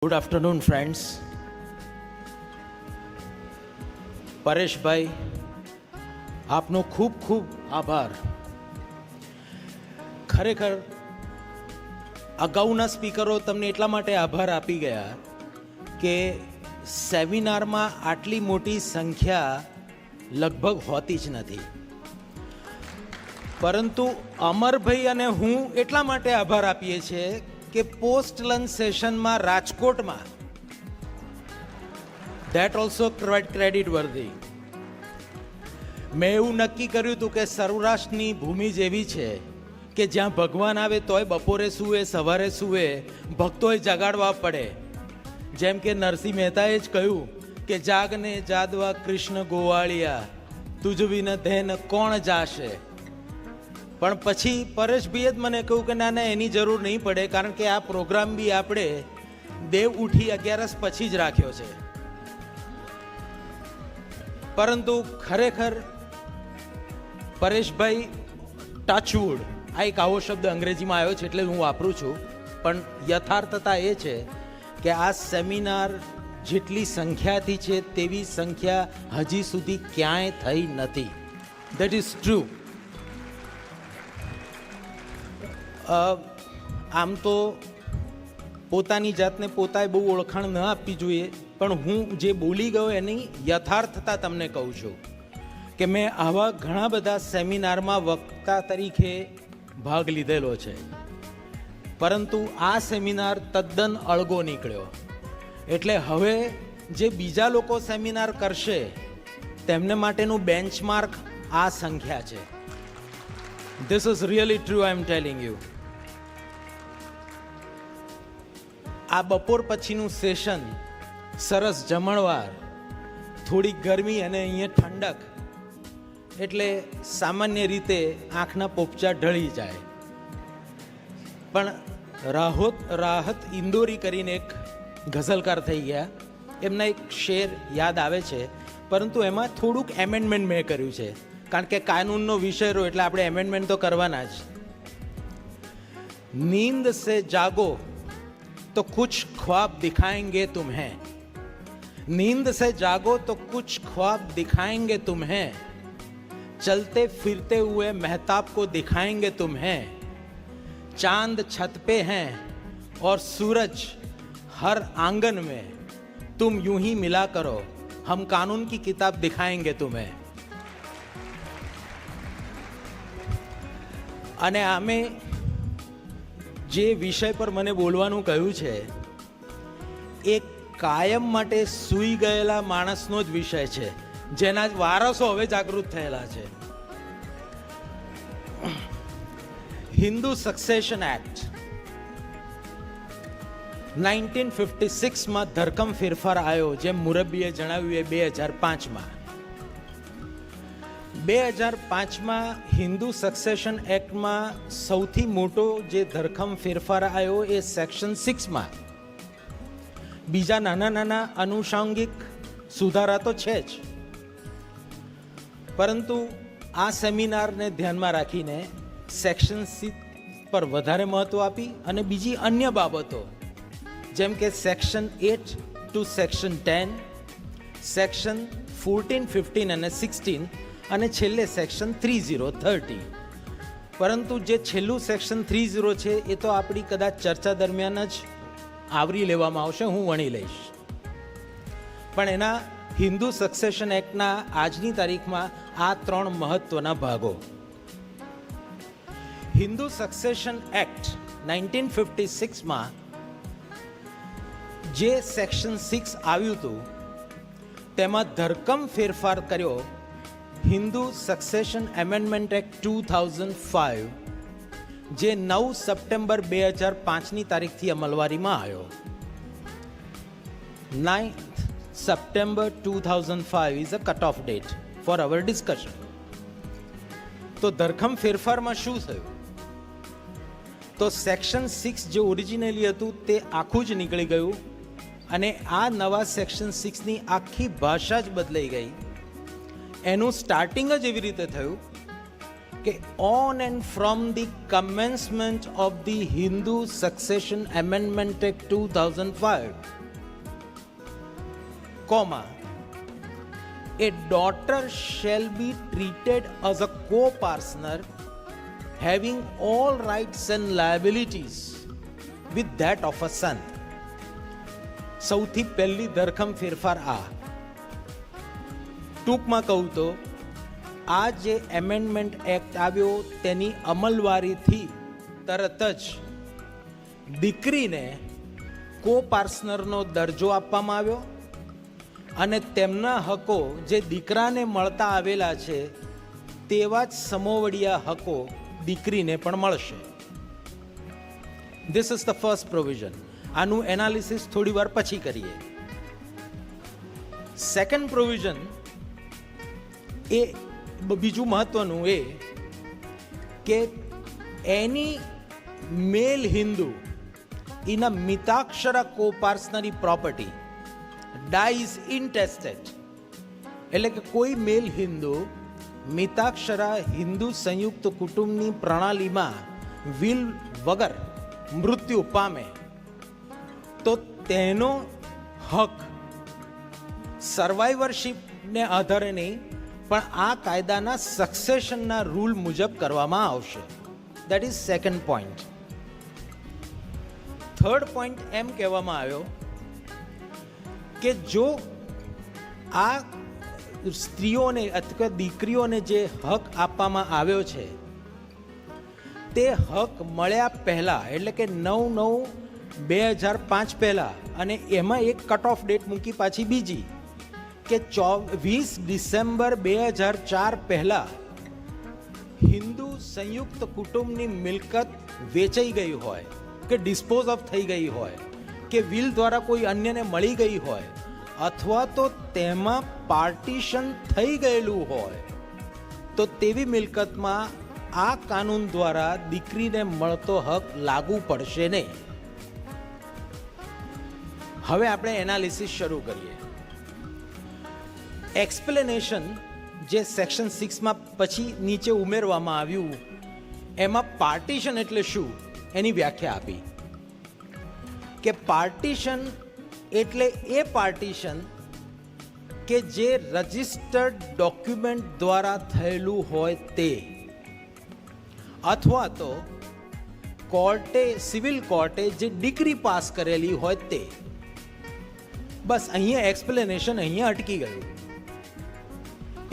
Good afternoon friends. પરેશભાઈ, આપનો ખૂબ ખૂબ આભાર. ખરેખર અગાઉના સ્પીકરો તમને એટલા માટે આભાર આપી ગયા કે સેમિનારમાં આટલી મોટી સંખ્યા લગભગ હોતી જ નથી, પરંતુ અમરભાઈ અને હું એટલા માટે આભાર આપીએ છીએ કે પોસ્ટ લંચ સેશનમાં રાજકોટમાં ધેટ ઓલ્સો ક્રેડિટ વર્ધી. મેં એવું નક્કી કર્યું હતું કે સૌરાષ્ટ્રની ભૂમિ જ એવી છે કે જ્યાં ભગવાન આવે તોય બપોરે સૂવે સવારે સૂવે ભક્તોએ જગાડવા પડે. જેમ કે નરસિંહ મહેતાએ જ કહ્યું કે જાગને જાદવા કૃષ્ણ ગોવાળિયા તુજ વિન ધેન કોણ જાશે. પણ પછી પરેશભાઈએ જ મને કહ્યું કે ના એની જરૂર નહીં પડે, કારણ કે આ પ્રોગ્રામ બી આપણે દેવ ઉઠી 11 પછી જ રાખ્યો છે. પરંતુ ખરેખર પરેશભાઈ, ટચવુડ, આ એક આવો શબ્દ અંગ્રેજીમાં આવ્યો છે એટલે હું વાપરું છું, પણ યથાર્થતા એ છે કે આ સેમિનાર જેટલી સંખ્યાથી છે તેવી સંખ્યા હજી સુધી ક્યાંય થઈ નથી. That is true. આમ તો પોતાની જાતને પોતાએ બહુ ઓળખાણ ન આપવી જોઈએ, પણ હું જે બોલી ગયો એની યથાર્થતા તમને કહું છું કે મેં આવા ઘણા બધા સેમિનારમાં વક્તા તરીકે ભાગ લીધેલો છે, પરંતુ આ સેમિનાર તદ્દન અળગો નીકળ્યો. એટલે હવે જે બીજા લોકો સેમિનાર કરશે તેમને માટેનું બેન્ચમાર્ક આ સંખ્યા છે. This is really true, I am telling you. આ બપોર પછીનું સેશન, સરસ જમણવાર, થોડી ગરમી અને અહીંયા ઠંડક, એટલે સામાન્ય રીતે આંખના પોપચા ઢળી જાય. પણ રાહત ઇન્દોરી કરીને એક ગઝલકાર થઈ ગયા, એમના એક શેર યાદ આવે છે, પરંતુ એમાં થોડુંક એમેન્ડમેન્ટ મેં કર્યું છે, કારણ કે કાનૂનનો વિષય રહ્યો એટલે આપણે એમેન્ડમેન્ટ તો કરવાના જ. નીંદ સે જાગો તો કુછ ખ્વાબ દિખાएंगे तुम्हें, नींद से जागो तो कुछ ख्वाब दिखाएंगे तुम्हें, चलते फिरते हुए महताब को दिखाएंगे तुम्हें, चांद छत पे हैं और सूरज हर आंगन में, तुम यूं ही मिला करो, हम कानून की किताब दिखाएंगे तुम्हें. અને આમે જે વિષય પર મને બોલવાનું કહ્યું છે એ કાયમ માટે સૂઈ ગયેલા માણસનો જ વિષય છે, જેના જ વારસો હવે જાગૃત થયેલા છે. હિન્દુ સક્સેશન એક્ટ 1956માં ધરખમ ફેરફાર આવ્યો, જેમ મુરબ્બીએ જણાવ્યું એ 2005માં. 2005માં હિન્દુ સક્સેશન એક્ટમાં સૌથી મોટો જે ધરખમ ફેરફાર આવ્યો એ સેક્શન 6માં. બીજા નાના નાના આનુષાંગિક સુધારા તો છે જ, પરંતુ આ સેમિનારને ધ્યાનમાં રાખીને સેક્શન 6 પર વધારે મહત્વ આપી અને બીજી અન્ય બાબતો જેમ કે સેક્શન 8 ટુ સેક્શન 10, સેક્શન 14, 15 અને 16 અને છેલ્લે સેક્શન 3030. પરંતુ જે છેલ્લું સેક્શન 30 છે એ તો આપણી કદાચ ચર્ચા દરમિયાન જ આવરી લેવામાં આવશે, હું વણી લઈશ. પણ એના હિન્દુ સક્સેશન એક્ટના આજની તારીખમાં આ 3 મહત્વના ભાગો. હિન્દુ સક્સેશન એક્ટ 1956માં જે સેક્શન 6 આવ્યું હતું તેમાં ધરખમ ફેરફાર કર્યો હિન્દુ સક્સેશન એમેન્ડમેન્ટ એક્ટ 2005, જે 9 સપ્ટેમ્બર 2005ની તારીખથી અમલવારીમાં આવ્યો. 9th September 2005 is a cut-off date for our discussion. તો ધરખમ ફેરફારમાં શું થયું? તો સેક્શન 6 જે ઓરિજિનલી હતું તે આખું જ નીકળી ગયું અને આ નવા સેક્શન 6ની આખી ભાષા જ બદલાઈ ગઈ. એનું સ્ટાર્ટિંગ જ એવી રીતે થયું કે on and from the commencement of the Hindu succession amendment act 2005, comma, a daughter shall be treated as a co-partner having all rights and liabilities with that of a son. સૌથી પહેલી ધરખમ ફેરફાર આ. ટૂંકમાં કહું તો આ જે એમેન્ડમેન્ટ એક્ટ આવ્યો તેની અમલવારીથી તરત જ દીકરીને કો પાર્ટનરનો દરજ્જો આપવામાં આવ્યો અને તેમના હકો જે દીકરાને મળતા આવેલા છે તેવા જ સમોવડિયા હકો દીકરીને પણ મળશે. This is the first provision. આનું એનાલિસિસ થોડી વાર પછી કરીએ. સેકન્ડ પ્રોવિઝન એ બીજું મહત્વનું એ કે એની male Hindu in a Mitakshara coparcenary property dies intestate, એટલે કે કોઈ મેલ હિન્દુ મિતાક્ષરા હિન્દુ સંયુક્ત કુટુંબની પ્રણાલીમાં વિલ વગર મૃત્યુ પામે તો તેનો હક સર્વાઈવરશીપને આધારે નહીં પણ આ કાયદાના સક્સેશનના રૂલ મુજબ કરવામાં આવશે. That is second point. Third point એમ કહેવામાં આવ્યો કે જો આ સ્ત્રીઓને અથવા દીકરીઓને જે હક આપવામાં આવ્યો છે તે હક મળ્યા પહેલાં, એટલે કે 9/9/2005 પહેલાં, અને એમાં એક કટ ઓફ ડેટ મૂકી પાછી બીજી કે 20 ડિસેમ્બર 2004 પહેલાં હિન્દુ સંયુક્ત કુટુંબની મિલકત વેચાઈ ગઈ હોય કે ડિસ્પોઝ ઓફ થઈ ગઈ હોય કે વિલ દ્વારા કોઈ અન્યને મળી ગઈ હોય અથવા તો તેમાં પાર્ટીશન થઈ ગયેલું હોય તો તેવી મિલકતમાં આ કાનૂન દ્વારા દીકરીને મળતો હક લાગુ પડશે નહીં. હવે આપણે એનાલિસિસ શરૂ કરીએ. એક્સપ્લેનેશન જે સેક્શન 6માં પછી નીચે ઉમેરવામાં આવ્યું એમાં પાર્ટીશન એટલે શું એની વ્યાખ્યા આપી કે પાર્ટીશન એટલે એ પાર્ટીશન કે જે રજિસ્ટર્ડ ડોક્યુમેન્ટ દ્વારા થયેલું હોય તે, અથવા તો કોર્ટે સિવિલ કોર્ટે જે ડિગ્રી પાસ કરેલી હોય તે. બસ અહીંયા એક્સપ્લેનેશન અહીંયા અટકી ગયું.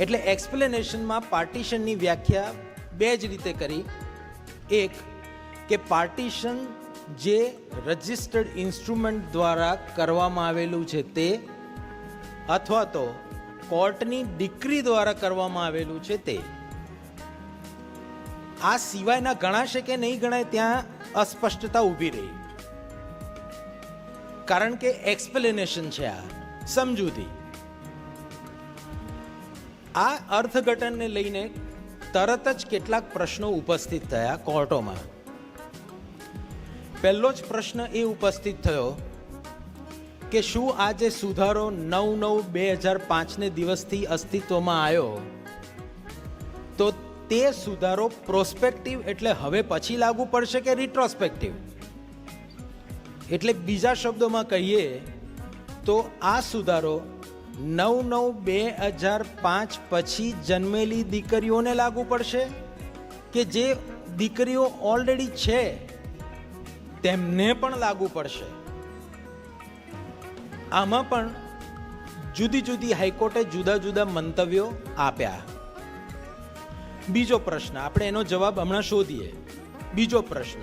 એટલે એક્સપ્લેનેશનમાં પાર્ટીશનની વ્યાખ્યા બે જ રીતે કરી. એક કે પાર્ટીશન જે રજિસ્ટર્ડ ઇન્સ્ટ્રુમેન્ટ દ્વારા કરવામાં આવેલું છે તે, અથવા તો કોર્ટની ડિક્રી દ્વારા કરવામાં આવેલું છે તે. આ સિવાયના ગણાશે કે નહીં ગણાય ત્યાં અસ્પષ્ટતા ઊભી રહી, કારણ કે એક્સપ્લેનેશન છે, આ સમજૂતી. આ અર્થઘટનને લઈને તરત જ કેટલાક પ્રશ્નો ઉપસ્થિત થયા કોર્ટોમાં. પહેલો જ પ્રશ્ન એ ઉપસ્થિત થયો કે શું આ જે સુધારો 9/9/2005 દિવસથી અસ્તિત્વમાં આવ્યો તો તે સુધારો પ્રોસ્પેક્ટિવ એટલે હવે પછી લાગુ પડશે કે રિટ્રોસ્પેક્ટિવ? એટલે બીજા શબ્દોમાં કહીએ તો આ સુધારો 9/9/2005 પછી જન્મેલી દીકરીઓને લાગુ પડશે કે જે દીકરીઓ ઓલરેડી છે તેમને પણ લાગુ પડશે? આમાં પણ જુદી જુદી હાઈકોર્ટે જુદા જુદા મંતવ્યો આપ્યા. બીજો પ્રશ્ન, આપણે એનો જવાબ હમણાં શોધીએ. બીજો પ્રશ્ન,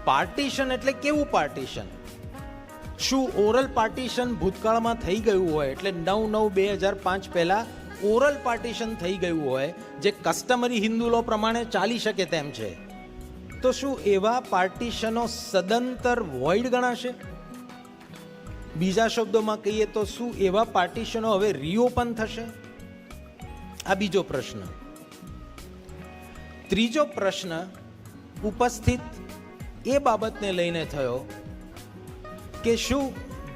પાર્ટીશન એટલે કેવું પાર્ટીશન? શું ઓરલ પાર્ટીશન ભૂતકાળમાં થઈ ગયું હોય, એટલે 9/9/2005 પહેલા ઓરલ પાર્ટીશન થઈ ગયું હોય જે કસ્ટમરી હિન્દુ લો પ્રમાણે ચાલી શકે તેમ છે, તો શું એવા પાર્ટીશનો સદંતર વોઇડ ગણાશે? બીજા શબ્દોમાં કહીએ તો શું એવા પાર્ટીશનો હવે રીઓપન થશે? આ બીજો પ્રશ્ન. ત્રીજો પ્રશ્ન ઉપસ્થિત એ બાબતને લઈને થયો કે શું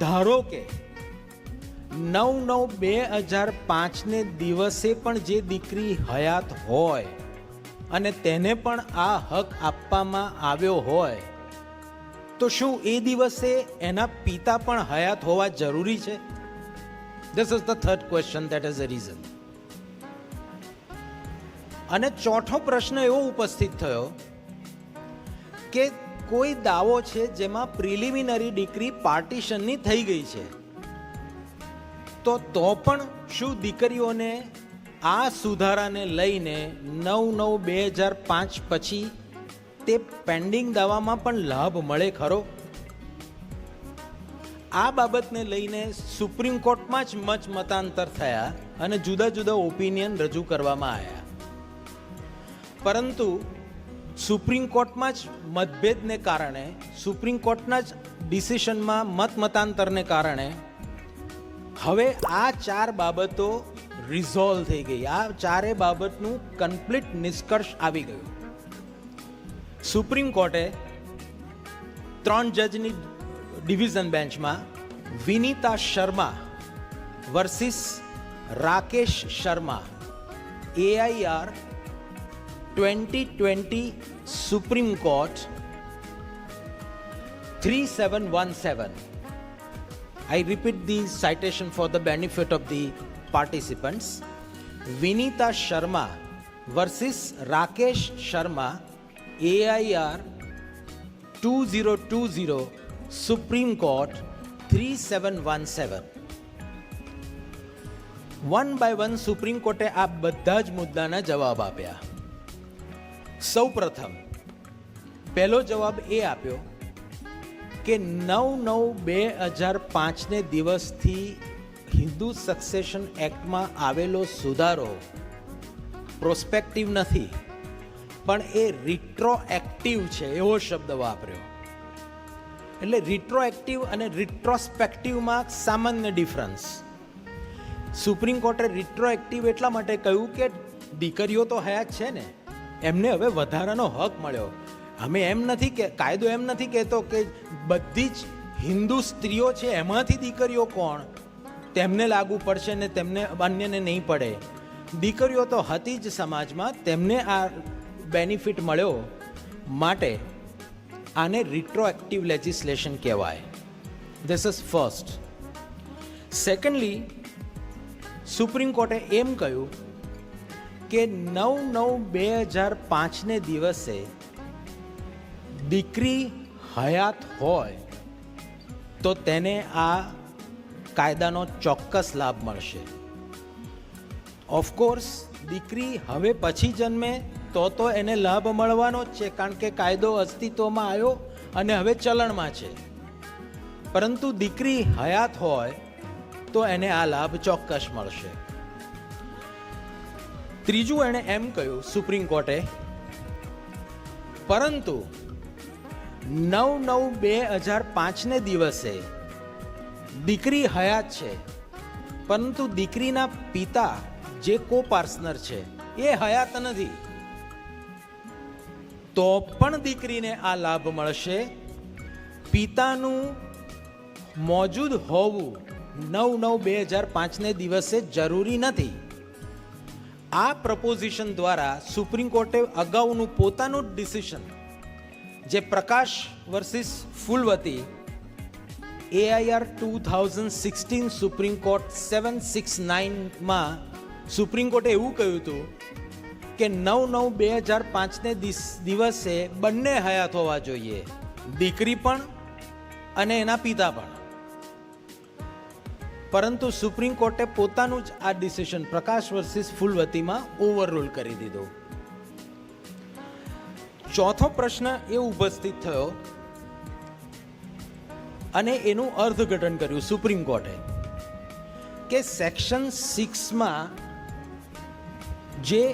ધારો કે 9/9/2005 દિવસે પણ જે દીકરી હયાત હોય અને તેને પણ આ હક આપવામાં આવ્યો હોય તો શું એ દિવસે એના પિતા પણ હયાત હોવા જરૂરી છે? This is the third question, that is the reason. અને ચોથો પ્રશ્ન એવો ઉપસ્થિત થયો કે કોઈ દાવો છે જેમાં પ્રિલિમિનરી ડિક્રી પાર્ટીશનની થઈ ગઈ છે, તો પણ શું દીકરીઓને આ સુધારાને લઈને 9/9/2005 પછી તે પેન્ડિંગ દાવામાં પણ લાભ મળે ખરો? આ બાબતને લઈને સુપ્રીમ કોર્ટમાં જ મતાંતર થયા અને જુદા જુદા ઓપિનિયન રજૂ કરવામાં આવ્યા, પરંતુ સુપ્રીમ કોર્ટમાં જ મતભેદને કારણે, સુપ્રીમ કોર્ટના જ ડિસિશનમાં મતાંતરને કારણે હવે આ 4 બાબતો રિઝોલ્વ થઈ ગઈ. આ 4 બાબતનું કમ્પ્લીટ નિષ્કર્ષ આવી ગયું. સુપ્રીમ કોર્ટે 3 જજની ડિવિઝન બેન્ચમાં Vinita Sharma versus Rakesh Sharma AIR 2020 Supreme Court 3717. I repeat the citation for the benefit of the participants. Vinita Sharma versus Rakesh Sharma AIR 2020 Supreme Court 3717. One by one supreme કોર્ટે આ બધા જ મુદ્દાના જવાબ આપ્યા. સૌ પ્રથમ પહેલો જવાબ એ આપ્યો કે 9/9/2005 દિવસથી હિન્દુ સક્સેશન એક્ટમાં આવેલો સુધારો પ્રોસ્પેક્ટિવ નથી, પણ એ રિટ્રોએક્ટિવ છે, એવો શબ્દ વાપર્યો. એટલે રિટ્રોએક્ટિવ અને રિટ્રોસ્પેક્ટિવમાં સામાન્ય ડિફરન્સ. સુપ્રીમ કોર્ટે રિટ્રોએક્ટિવ એટલા માટે કહ્યું કે દીકરીઓ તો હયાત છે ને, એમને હવે વધારાનો હક મળ્યો. અમે એમ નથી કે કાયદો એમ નથી કહેતો કે બધી જ હિન્દુ સ્ત્રીઓ છે એમાંથી દીકરીઓ કોણ તેમને લાગુ પડશે ને તેમને અન્યને નહીં પડે. દીકરીઓ તો હતી જ સમાજમાં, તેમને આ બેનિફિટ મળ્યો, માટે આને રિટ્રોએક્ટિવ લેજિસ્લેશન કહેવાય. This is first. Secondly, supreme કોર્ટે એમ કહ્યું કે 9/9/2005 દિવસે દીકરી હયાત હોય તો તેને આ કાયદાનો ચોક્કસ લાભ મળશે. ઓફકોર્સ દીકરી હવે પછી જન્મે તો એને લાભ મળવાનો જ છે, કારણ કે કાયદો અસ્તિત્વમાં આવ્યો અને હવે ચલણમાં છે. પરંતુ દીકરી હયાત હોય તો એને આ લાભ ચોક્કસ મળશે. ત્રીજું એણે એમ કહ્યું સુપ્રીમ કોર્ટે, પરંતુ 9/9/2005 દિવસે દીકરી હયાત છે, પરંતુ દીકરીના પિતા જે કો પાર્ટનર છે એ હયાત નથી, તો પણ દીકરીને આ લાભ મળશે. પિતાનું મોજૂદ હોવું 9/9/2005 દિવસે જરૂરી નથી. આ પ્રપોઝિશન દ્વારા સુપ્રીમ કોર્ટે અગાઉનું પોતાનું ડિસિશન, જે Prakash versus Phoolwati AIR 2016 supreme court 769માં સુપ્રીમ કોર્ટે એવું કહ્યું હતું કે 9/9/2005 દિવસે બંને હયાત હોવા જોઈએ, દીકરી પણ અને એના પિતા પણ. પરંતુ સુપ્રીમ કોર્ટે પોતાનું જ આ ડિસિશન પ્રકાશ વર્સિસ ફૂલવતીમાં ઓવરરૂલ કરી દીધું. ચોથો પ્રશ્ન એ ઉપસ્થિત થયો અને એનું અર્થઘટન કર્યું સુપ્રીમ કોર્ટે કે સેક્શન 6માં જે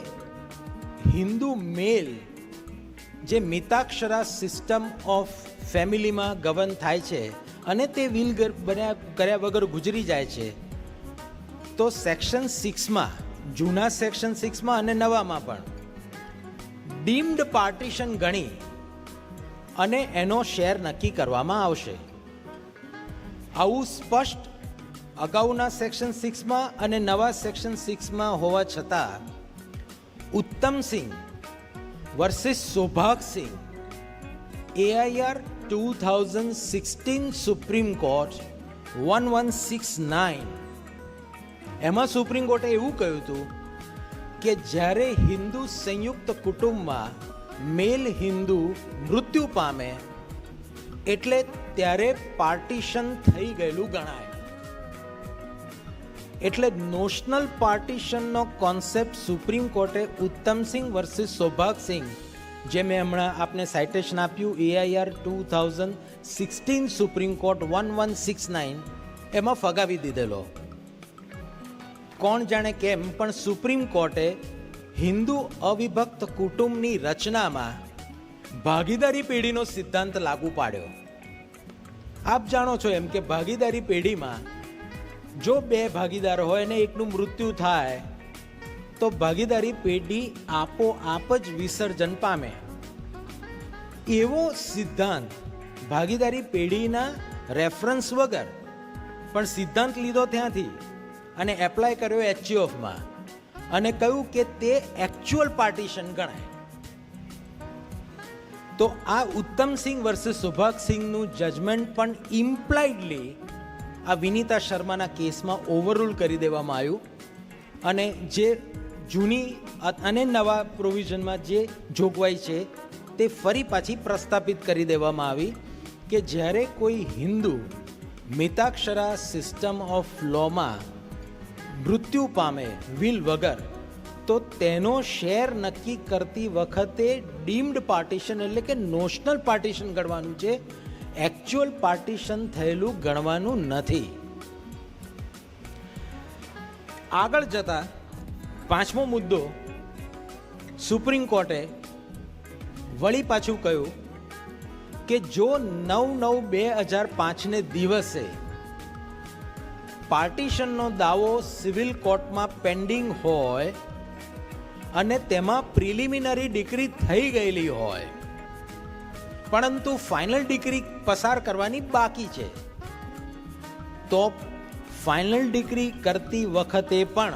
હિન્દુ મેલ જે મિતાક્ષરા સિસ્ટમ ઓફ ફેમિલીમાં ગવર્ન થાય છે અને તે વિલ કર્યા વગર ગુજરી જાય છે, તો સેક્શન 6માં, જૂના સેક્શન 6માં અને નવામાં પણ ડીમ્ડ પાર્ટીશન ગણી અને એનો શેર નક્કી કરવામાં આવશે. આવું સ્પષ્ટ અગાઉના સેક્શન 6માં અને નવા સેક્શન 6માં હોવા છતાં Uttamsingh versus Saubhagsingh AIR 2016 supreme court 1169 એમાં સુપ્રીમ કોર્ટે એવું કહ્યું હતું કે જ્યારે હિન્દુ સંયુક્ત કુટુંબમાં મેલ હિન્દુ મૃત્યુ પામે એટલે ત્યારે પાર્ટીશન થઈ ગયેલું ગણાય. એટલે નોશનલ પાર્ટીશનનો કોન્સેપ્ટ સુપ્રીમ કોર્ટે ઉત્તમસિંહ વર્સિસ સૌભાગસિંહ, જે મેં હમણાં આપને સાઇટેશન આપ્યું AIR 2016 સુપ્રીમ કોર્ટ 1169, એમાં ફગાવી દીધેલો. કોણ જાણે કેમ પણ સુપ્રીમ કોર્ટે હિન્દુ અવિભક્ત કુટુંબની રચનામાં ભાગીદારી પેઢીનો સિદ્ધાંત લાગુ પાડ્યો. આપ જાણો છો એમ કે ભાગીદારી પેઢીમાં જો બે ભાગીદાર હોય ને એકનું મૃત્યુ થાય તો ભાગીદારી પેઢી આપોઆપ જ વિસર્જન પામે. એવો સિદ્ધાંત ભાગીદારી પેઢીના રેફરન્સ વગર પણ સિદ્ધાંત લીધો ત્યાંથી અને એપ્લાય કર્યો HUFમાં અને કહ્યું કે તે એકચ્યુઅલ પાર્ટીશન ગણાય. તો આ ઉત્તમસિંહ વર્સિસ સૌભાગસિંહનું જજમેન્ટ પણ ઇમ્પ્લાઇડલી આ વિનીતા શર્માના કેસમાં ઓવરરૂલ કરી દેવામાં આવ્યું અને જે જૂની અને નવા પ્રોવિઝનમાં જે જોગવાઈ છે તે ફરી પાછી પ્રસ્થાપિત કરી દેવામાં આવી કે જ્યારે કોઈ હિન્દુ મિતાક્ષરા સિસ્ટમ ઓફ લોમાં મૃત્યુ પામે વિલ વગર તો તેનો શેર નક્કી કરતી વખતે ડીમ્ડ પાર્ટીશન એટલે કે નોશનલ પાર્ટીશન ગણવાનું છે, એકચ્યુઅલ પાર્ટીશન થયેલું ગણવાનું નથી. આગળ જતા પાંચમો મુદ્દો સુપ્રીમ કોર્ટે વળી પાછું કહ્યું કે જો 9/9/2005 દિવસે પાર્ટીશનનો દાવો સિવિલ કોર્ટમાં પેન્ડિંગ હોય અને તેમાં પ્રિલિમિનરી ડિક્રી થઈ ગયેલી હોય પરંતુ ફાઇનલ ડિક્રી પસાર કરવાની બાકી છે, તો ફાઇનલ ડિક્રી કરતી વખતે પણ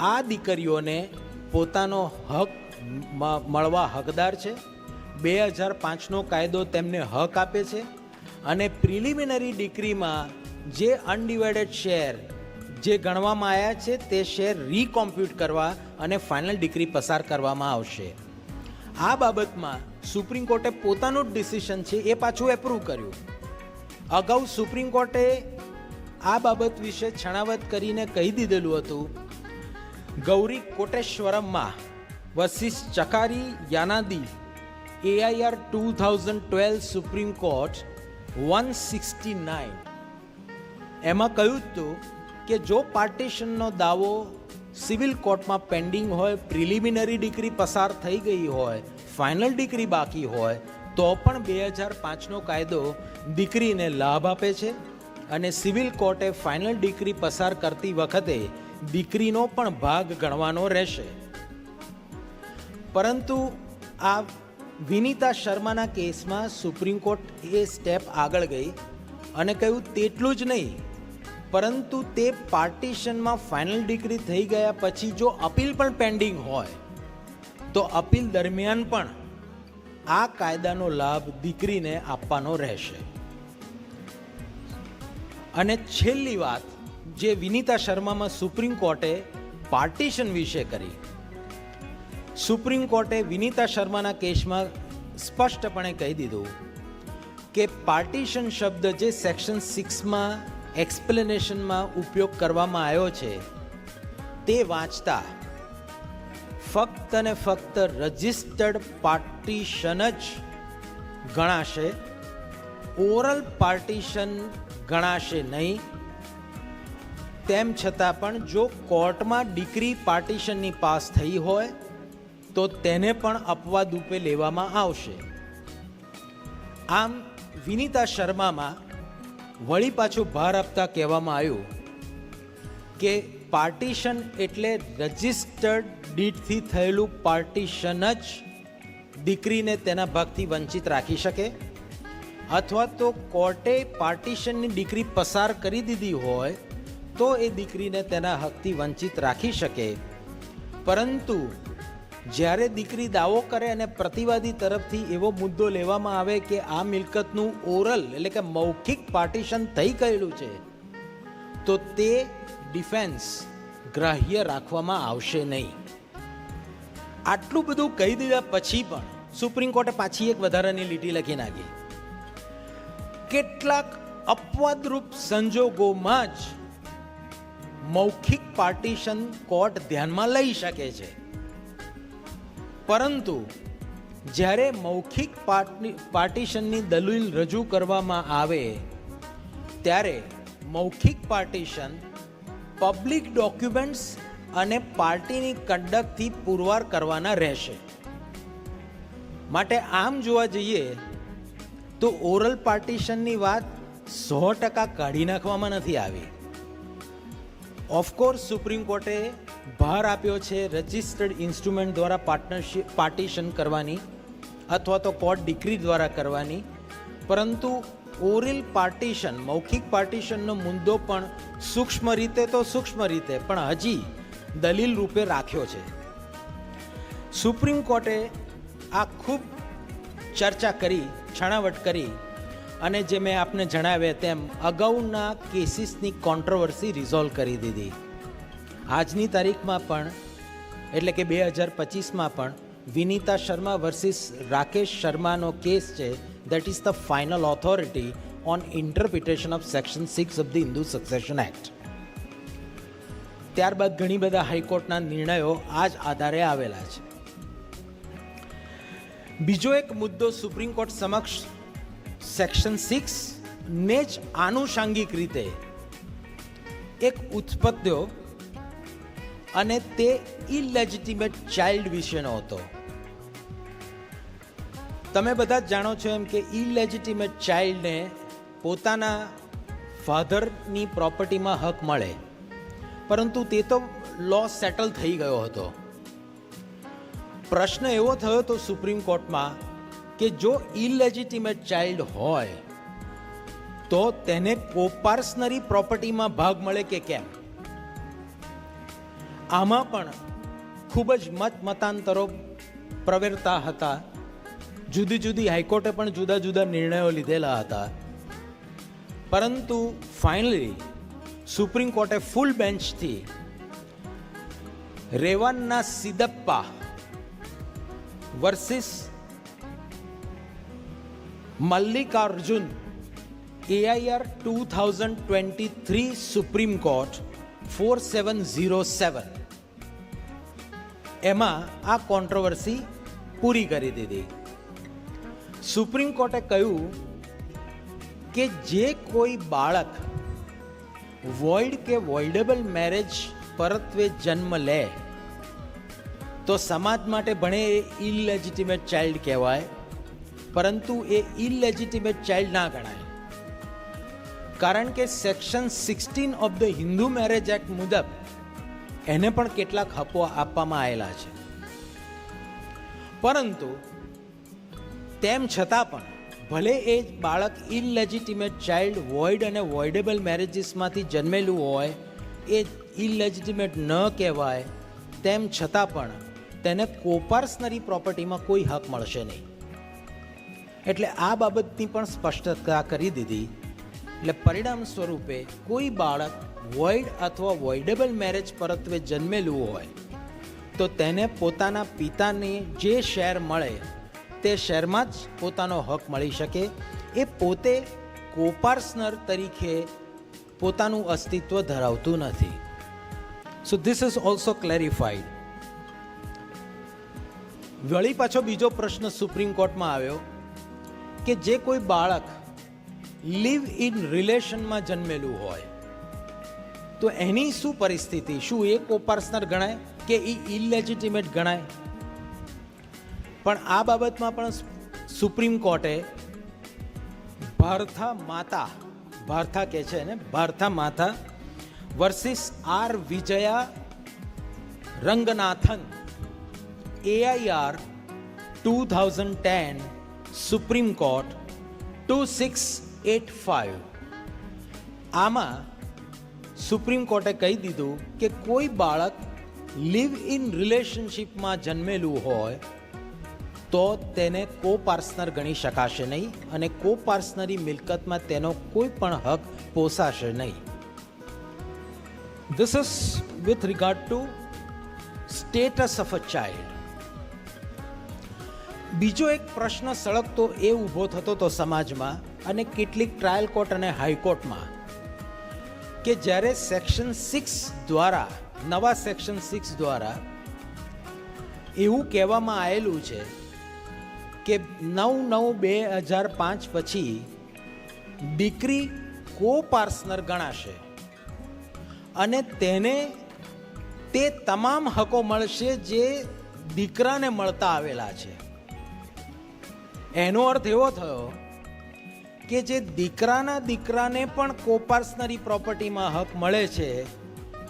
આ દીકરીઓને પોતાનો હક મળવા હકદાર છે. 2005નો કાયદો તેમને હક આપે છે અને પ્રિલિમિનરી ડિક્રીમાં જે અનડિવાઇડેડ શેર જે ગણવામાં આવ્યા છે તે શેર રીકોમ્પ્યુટ કરવા અને ફાઇનલ ડિક્રી પસાર કરવામાં આવશે. આ બાબતમાં સુપ્રીમ કોર્ટે પોતાનું જ ડિસિશન છે એ પાછું એપ્રૂવ કર્યું. અગાઉ સુપ્રીમ કોર્ટે આ બાબત વિશે છણાવટ કરીને કહી દીધેલું હતું ગૌરી કોટેશ્વરમમાં versus Chakari Yanadi AIR 2012 supreme court 169, એમાં કહ્યું હતું કે જો પાર્ટીશનનો દાવો સિવિલ કોર્ટમાં પેન્ડિંગ હોય, પ્રિલિમિનરી ડિક્રી પસાર થઈ ગઈ હોય, ફાઇનલ ડિક્રી બાકી હોય તો પણ 2005નો કાયદો દીકરીને લાભ આપે છે અને સિવિલ કોર્ટે ફાઇનલ ડિક્રી પસાર કરતી વખતે દીકરીનો પણ ભાગ ગણવાનો રહેશે. પરંતુ આ વિનીતા શર્માના કેસમાં સુપ્રીમ કોર્ટ એ સ્ટેપ આગળ ગઈ અને કહ્યું તેટલું જ નહીં પરંતુ તે પાર્ટીશનમાં ફાઇનલ ડિક્રી થઈ ગયા પછી જો અપીલ પણ પેન્ડિંગ હોય તો અપીલ દરમિયાન પણ આ કાયદાનો લાભ દીકરીને આપવાનો રહેશે. અને છેલ્લી વાત જે વિનીતા શર્મામાં સુપ્રીમ કોર્ટે પાર્ટીશન વિશે કરી, સુપ્રીમ કોર્ટે વિનીતા શર્માના કેસમાં સ્પષ્ટપણે કહી દીધું કે પાર્ટીશન શબ્દ જે સેક્શન 6માં એક્સપ્લેનેશનમાં ઉપયોગ કરવામાં આવ્યો છે તે વાંચતા ફક્ત ને ફક્ત રજિસ્ટર્ડ પાર્ટીશન જ ગણાશે, ઓરલ પાર્ટીશન ગણાશે નહીં. તેમ છતાં પણ જો કોર્ટમાં ડિક્રી પાર્ટીશનની પાસ થઈ હોય તો તેને પણ અપવાદ રૂપે લેવામાં આવશે. આમ વિનીતા શર્મામાં વળી પાછું ભાર આપતા કહેવામાં આવ્યું કે પાર્ટીશન એટલે રજિસ્ટર્ડ ડીડથી થયેલું પાર્ટીશન જ દીકરીને તેના ભાગથી વંચિત રાખી શકે. અથવા તો કોર્ટે પાર્ટીશનની ડિક્રી પસાર કરી દીધી હોય તો એ દીકરીને તેના હકથી વંચિત રાખી શકે. પરંતુ જ્યારે દીકરી દાવો કરે અને પ્રતિવાદી તરફથી એવો મુદ્દો લેવામાં આવે કે આ મિલકતનું ઓરલ એટલે કે મૌખિક પાર્ટીશન થઈ ગયેલું છે, તો તે ડિફેન્સ ગ્રાહ્ય રાખવામાં આવશે નહીં. આટલું બધું કહી દીધા પછી પણ સુપ્રીમ કોર્ટે પાછી એક વધારાની લીટી લખી નાખી. કેટલાક અપવાદરૂપ સંજોગોમાં જ મૌખિક પાર્ટીશન કોર્ટ ધ્યાનમાં લઈ શકે છે, પરંતુ જ્યારે મૌખિક પાર્ટીશનની દલીલ રજૂ કરવામાં આવે ત્યારે મૌખિક પાર્ટીશન પબ્લિક ડોક્યુમેન્ટ્સ અને પાર્ટીની કંડક્ટથી પુરવાર કરવાના રહેશે. માટે આમ જોવા જઈએ તો ઓરલ પાર્ટીશનની વાત 100% કાઢી નાખવામાં નથી આવી. ઓફકોર્સ સુપ્રીમ કોર્ટે ભાર આપ્યો છે રજિસ્ટર્ડ ઇન્સ્ટ્રુમેન્ટ દ્વારા પાર્ટીશન કરવાની અથવા તો કોર્ટ ડિક્રી દ્વારા કરવાની, પરંતુ ઓરલ પાર્ટીશન મૌખિક પાર્ટીશનનો મુદ્દો પણ સૂક્ષ્મ રીતે પણ હજી દલીલ રૂપે રાખ્યો છે. સુપ્રીમ કોર્ટે આ ખૂબ ચર્ચા કરી, છણાવટ કરી અને જે મેં આપને જણાવ્યા તેમ અગાઉના કેસીસની કોન્ટ્રોવર્સી રિઝોલ્વ કરી દીધી. આજની તારીખમાં પણ એટલે કે 2025માં પણ વિનીતા શર્મા વર્સિસ રાકેશ શર્માનો કેસ છે. That is the final authority on interpretation of section 6 of the Hindu succession act. ત્યારબાદ ઘણી બધા હાઈકોર્ટના નિર્ણયો આ જ આધારે આવેલા છે. બીજો એક મુદ્દો સુપ્રીમ કોર્ટ સમક્ષ સેક્શન 6 ને જ આનુષાંગિક રીતે એક ઉત્પત્તિઓ અને તે ઇલેજિટિમેટ ચાઇલ્ડ વિશેનો હતો. તમે બધા જ જાણો છો એમ કે ઇલેજિટિમેટ ચાઇલ્ડને પોતાના ફાધરની પ્રોપર્ટીમાં હક મળે, પરંતુ તે તો લો સેટલ થઈ ગયો હતો. પ્રશ્ન એવો થયો હતો સુપ્રીમ કોર્ટમાં કે જો ઇલેજિટિમેટ ચાઇલ્ડ હોય તો તેને કોપાર્સનરી પ્રોપર્ટીમાં ભાગ મળે કે કેમ. આમાં પણ ખૂબ જ મતાંતરો પ્રવેરતા હતા. જુદી જુદી હાઈકોર્ટે પણ જુદા જુદા નિર્ણયો લીધેલા હતા, પરંતુ ફાઇનલી સુપ્રીમ કોર્ટે ફૂલ બેન્ચથી Revanna Siddappa versus Mallikarjun AIR 2023 supreme court 4707 એમાં આ કોન્ટ્રોવર્સી પૂરી કરી દીધી. સુપ્રીમ કોર્ટે કહ્યું કે જે કોઈ બાળક વોઇડ કે વોઇડેબલ મેરેજ પરત્વે જન્મ લે તો સમાજ માટે ભણે એ ઇલેજિટિમેટ ચાઇલ્ડ કહેવાય, પરંતુ એ ઇલેજિટિમેટ ચાઇલ્ડ ના ગણાય, કારણ કે section 16 of the Hindu marriage act મુજબ એને પણ કેટલાક હકો આપવામાં આવેલા છે. પરંતુ તેમ છતાં પણ ભલે એ બાળક ઇલેજિટિમેટ ચાઇલ્ડ વોઇડ અને વોઇડેબલ મેરેજીસમાંથી જન્મેલું હોય, એ ઇલેજિટિમેટ ન કહેવાય, તેમ છતાં પણ તેને કોપાર્સનરી પ્રોપર્ટીમાં કોઈ હક મળશે નહીં. એટલે આ બાબતની પણ સ્પષ્ટતા કરી દીધી. એટલે પરિણામ સ્વરૂપે કોઈ બાળક વોઇડ અથવા વોઇડેબલ મેરેજ પરત્વે જન્મેલું હોય તો તેને પોતાના પિતાને જે શેર મળે તે શેરમાં જ પોતાનો હક મળી શકે. એ પોતે કોપાર્સનર તરીકે પોતાનું અસ્તિત્વ ધરાવતું નથી. So this is also clarified. વળી પાછો બીજો પ્રશ્ન સુપ્રીમ કોર્ટમાં આવ્યો કે જે કોઈ બાળક લિવ ઇન રિલેશનમાં જન્મેલું હોય તો એની શું પરિસ્થિતિ? શું એ કોપાર્સનર ગણાય કે એ ઇલેજિટિમેટ ગણાય? પણ આ બાબતમાં પણ સુપ્રીમ કોર્ટે ભારથા કે છે ને, Bharatha Mata versus R Vijaya Ranganathan AIR 2010 supreme court 2685 આમાં સુપ્રીમ કોર્ટે કહી દીધું કે કોઈ બાળક લિવ ઇન રિલેશનશિપમાં જન્મેલું હોય તો તેને કો પાર્ટનર ગણી શકાશે નહીં અને કો પાર્ટનરી મિલકતમાં તેનો કોઈ પણ હક પોસાશે નહીં. This is with regard to status of a child. બીજો એક પ્રશ્ન સળગતો એ ઊભો થતો હતો સમાજમાં અને કેટલીક ટ્રાયલ કોર્ટ અને હાઈકોર્ટમાં કે જ્યારે સેક્શન 6 દ્વારા નવા સેક્શન 6 દ્વારા એવું કહેવામાં આવેલું છે કે 9/9/2005 પછી દીકરી કો પાર્ટનર ગણાશે અને તેને તે તમામ હકો મળશે જે દીકરાને મળતા આવેલા છે. એનો અર્થ એવો થયો કે જે દીકરાને પણ કોપાર્સનરી પ્રોપર્ટીમાં હક મળે છે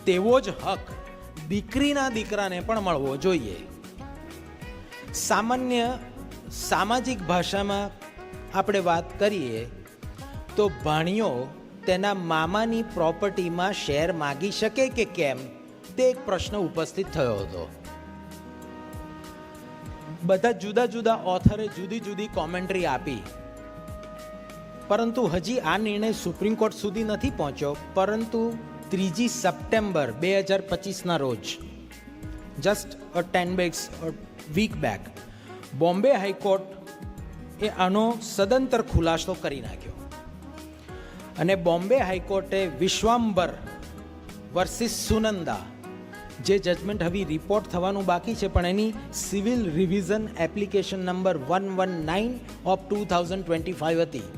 તેવો જ હક દીકરીના દીકરાને પણ મળવો જોઈએ. સામાન્ય સામાજિક ભાષામાં આપણે વાત કરીએ તો ભાણિયો તેના મામાની પ્રોપર્ટીમાં શેર માગી શકે કે કેમ તે એક પ્રશ્ન ઉપસ્થિત થયો હતો. બધા જુદા જુદા ઓથરે જુદી જુદી કોમેન્ટ્રી આપી, પરંતુ હજી આ નિર્ણય સુપ્રીમ કોર્ટ સુધી નથી પહોંચ્યો. પરંતુ 3 સપ્ટેમ્બર 2025ના રોજ, just 10 weeks week back, Bombay high court એ આનો સદંતર ખુલાસો કરી નાખ્યો અને બોમ્બે હાઈકોર્ટે વિશ્વાંબર વર્સિસ સુનંદા, જે જજમેન્ટ હવે રિપોર્ટ થવાનું બાકી છે પણ એની સિવિલ રિવિઝન એપ્લિકેશન નંબર 119/2025 હતી,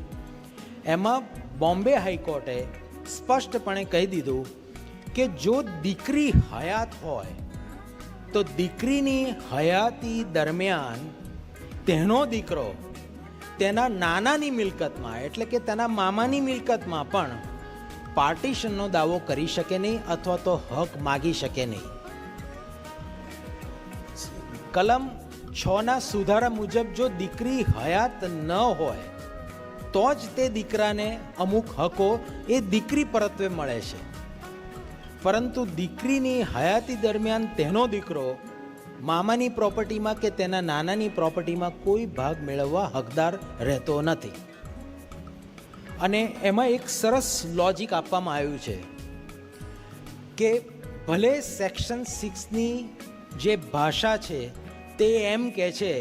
એમાં બોમ્બે હાઈકોર્ટે સ્પષ્ટપણે કહી દીધું કે જો દીકરી હયાત હોય તો દીકરીની હયાતી દરમિયાન તેનો દીકરો તેના નાનાની મિલકતમાં એટલે કે તેના મામાની મિલકતમાં પણ પાર્ટીશનનો દાવો કરી શકે નહીં અથવા તો હક માગી શકે નહીં. કલમ 6ના સુધારા મુજબ જો દીકરી હયાત ન હોય તો જ તે દીકરાને અમુક હકો એ દીકરી પરત્વે મળે છે, પરંતુ દીકરીની હયાતી દરમિયાન તેનો દીકરો મામાની પ્રોપર્ટીમાં કે તેના નાનાની પ્રોપર્ટીમાં કોઈ ભાગ મેળવવા હકદાર રહેતો નથી. અને એમાં એક સરસ લોજિક આપવામાં આવ્યું છે કે ભલે સેક્શન 6ની જે ભાષા છે તે એમ કહે છે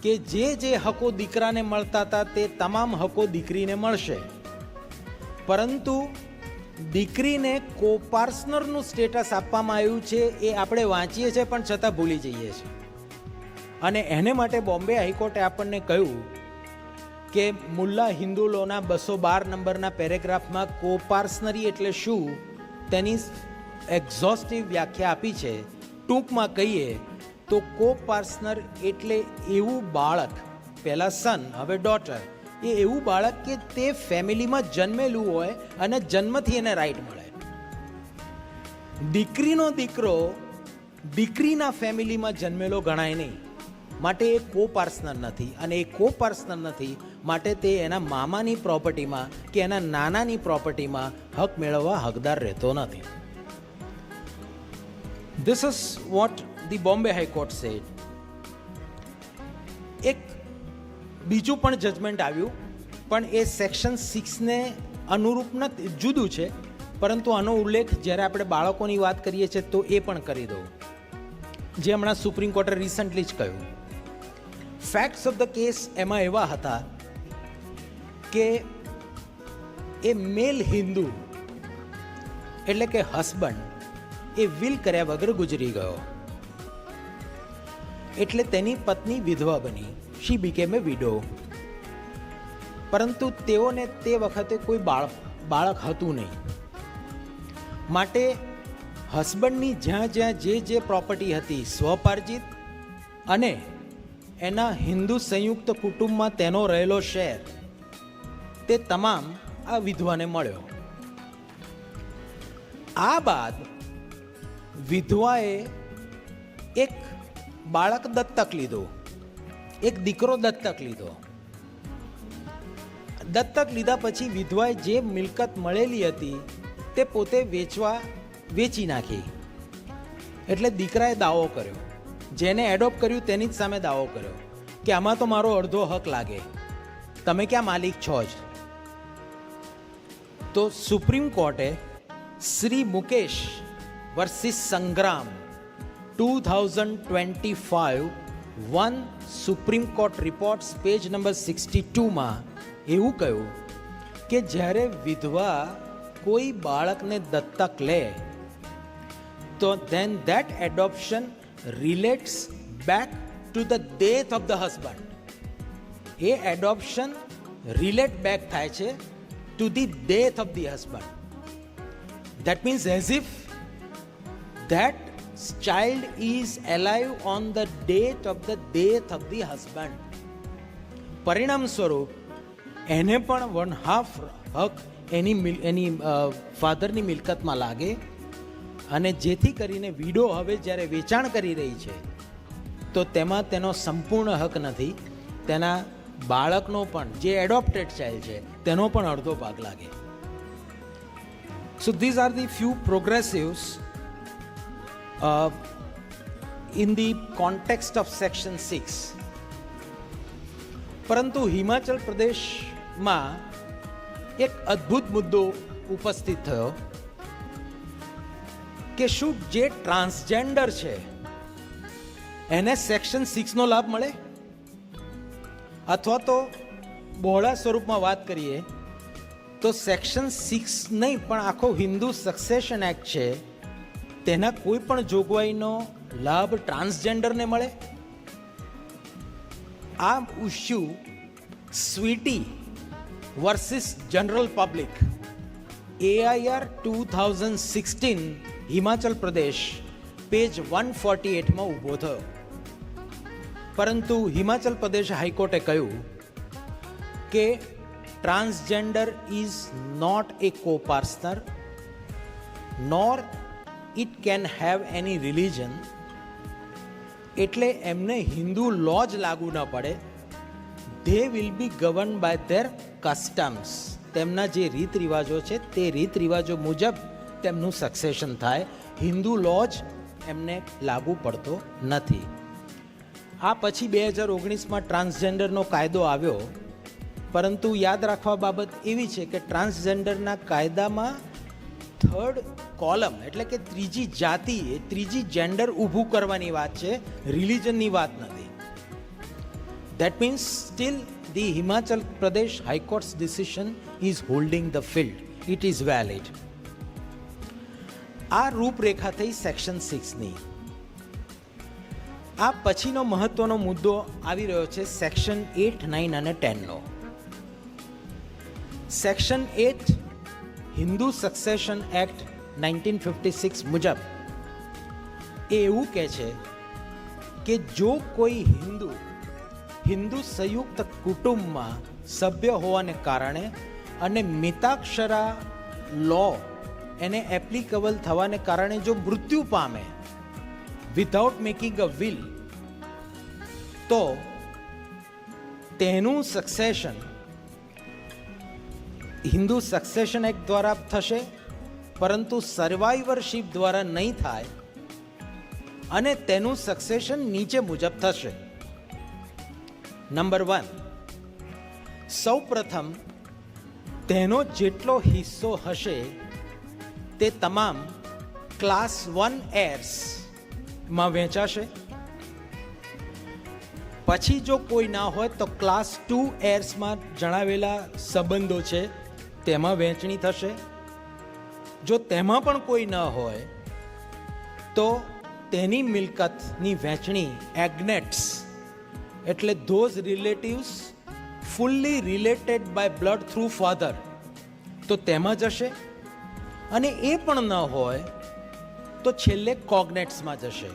કે જે હકો દીકરાને મળતા હતા તે તમામ હકો દીકરીને મળશે, પરંતુ દીકરીને કોપાર્ટનરનું સ્ટેટસ આપવામાં આવ્યું છે એ આપણે વાંચીએ છીએ પણ છતાં ભૂલી જઈએ છીએ. અને એને માટે બોમ્બે હાઈકોર્ટે આપણને કહ્યું કે મુલ્લા હિન્દુ લોના 212 નંબરના પેરેગ્રાફમાં કોપાર્ટનરી એટલે શું તેની એક્ઝોસ્ટિવ વ્યાખ્યા આપી છે. ટૂંકમાં કહીએ તો કોપાર્ટનર એટલે એવું બાળક, પહેલા સન હવે ડોટર, એ એવું બાળક કે તે ફેમિલીમાં જન્મેલું હોય અને જન્મથી એને રાઈટ મળે. દીકરીનો દીકરો દીકરીના ફેમિલીમાં જન્મેલો ગણાય નહીં, માટે એ કોપાર્ટનર નથી, અને એ કોપાર્ટનર નથી માટે તે એના મામાની પ્રોપર્ટીમાં કે એના નાનાની પ્રોપર્ટીમાં હક મેળવવા હકદાર રહેતો નથી. This is what the Bombay High Court said. એક બીજું પણ જજમેન્ટ આવ્યું, પણ એ સેક્શન 6ને અનુરૂપ નથી, જુદું છે, પરંતુ આનો ઉલ્લેખ જ્યારે આપણે બાળકોની વાત કરીએ છીએ તો એ પણ કરી દઉં, જે હમણાં સુપ્રીમ કોર્ટે રિસન્ટલી જ કહ્યું. ફેક્ટ્સ ઓફ ધ કેસ એમાં એવા હતા કે એ મેલ હિન્દુ એટલે કે હસબન્ડ એ વિલ કર્યા વગર ગુજરી ગયો, એટલે તેની પત્ની વિધવા બની, શી બીકેમ એ વિડો. પરંતુ તેઓને તે વખતે કોઈ બાળક હતું નહીં, માટે હસબન્ડની જ્યાં જ્યાં જે પ્રોપર્ટી હતી સ્વપાર્જિત અને એના હિન્દુ સંયુક્ત કુટુંબમાં તેનો રહેલો શેર તે તમામ આ વિધવાને મળ્યો. આ બાદ વિધવાએ એક બાળક દત્તક લીધો, એક દીકરો દત્તક લીધો. દત્તક લીધા પછી વિધવાએ જે મિલકત મળેલી હતી તે પોતે વેચી નાખી. એટલે દીકરાએ દાવો કર્યો, જેને એડોપ્ટ કર્યું તેની જ સામે દાવો કર્યો કે આમાં તો મારો અડધો હક લાગે, તમે ક્યાં માલિક છો જ. તો સુપ્રીમ કોર્ટે Shri Mukesh versus Sangram 2025 1 supreme court reports page number 62માં એવું કહ્યું કે જ્યારે વિધવા કોઈ બાળકને દત્તક લે તો then that adoption relates back to the death of the husband. A adoption relate back થાય છે to the death of the husband. That means as if that child is alive on the date of the death of the husband. પરિણામ સ્વરૂપ એને પણ 1/2 હક એની ફાધરની મિલકતમાં લાગે, અને જેથી કરીને વિડો હવે જ્યારે વેચાણ કરી રહી છે તો તેમાં તેનો સંપૂર્ણ હક નથી, તેના બાળકનો પણ, જે એડોપ્ટેડ ચાઇલ્ડ છે તેનો પણ અડધો ભાગ લાગે. So these are the few progressives in the context of section 6. પરંતુ હિમાચલ પ્રદેશમાં એક અદ્ભુત મુદ્દો ઉપસ્થિત થયો કે શું જે ટ્રાન્સજેન્ડર છે એને સેક્શન 6નો લાભ મળે, અથવા તો બહોળા સ્વરૂપમાં વાત કરીએ તો સેક્શન 6 નહીં પણ આખો હિન્દુ સક્સેશન એક્ટ છે તેના કોઈ પણ જોગવાઈનો લાભ ટ્રાન્સજેન્ડરને મળે. આ issue Sweety versus general public AIR 2016 Himachal Pradesh page 148માં ઊભો થયો. પરંતુ હિમાચલ પ્રદેશ હાઈકોર્ટે કહ્યું કે transgender is not a co-partner nor it can have any religion, એટલે એમને હિન્દુ લો જ લાગુ ન પડે. They will be govern by their customs. તેમના જે રીત રિવાજો છે તે રીત રિવાજો મુજબ તેમનું સક્સેશન થાય, હિન્દુ લો જ એમને લાગુ પડતો નથી. આ પછી 2019માં ટ્રાન્સજેન્ડરનો કાયદો આવ્યો, પરંતુ યાદ રાખવા બાબત એવી છે કે ટ્રાન્સજેન્ડરના કાયદામાં 3rd કોલમ એટલે કે ત્રીજી જાતિ, ત્રીજી જેન્ડર ઊભું કરવાની વાત છે, રિલિજનની વાત નથી. That means still the Himachal Pradesh High Court's decision is holding the field. It is valid. આ રૂપરેખા થઈ સેક્શન 6ની. આ પછીનો મહત્વનો મુદ્દો આવી રહ્યો છે સેક્શન 8, 9 અને 10નો. સેક્શન 8 હિન્દુ સક્સેશન એક્ટ 1956 મુજબ એ એવું કહે છે કે જો કોઈ હિન્દુ સંયુક્ત કુટુંબમાં સભ્ય હોવાને કારણે અને મિતાક્ષરા લો એને એપ્લિકેબલ થવાને કારણે જો મૃત્યુ પામે વિધાઉટ મેકિંગ અ વિલ, તો તેનું સક્સેશન હિન્દુ સક્સેશન એક્ટ દ્વારા થશે, પરંતુ સર્વાઈવરશિપ દ્વારા નહીં થાય, અને તેનું સક્સેશન નીચે મુજબ થશે. નંબર 1, સૌ પ્રથમ તેનો જેટલો હિસ્સો હશે તે તમામ ક્લાસ 1 એર્સમાં વહેંચાશે. પછી જો કોઈ ના હોય તો ક્લાસ 2 એર્સમાં જણાવેલા સંબંધો છે તેમાં વહેંચણી થશે. જો તેમાં પણ કોઈ ન હોય તો તેની મિલકતની વહેંચણી એગ્નેટ્સ એટલે those relatives fully related by blood through father, તો તેમાં જશે. અને એ પણ ન હોય તો છેલ્લે કોગ્નેટ્સમાં જશે.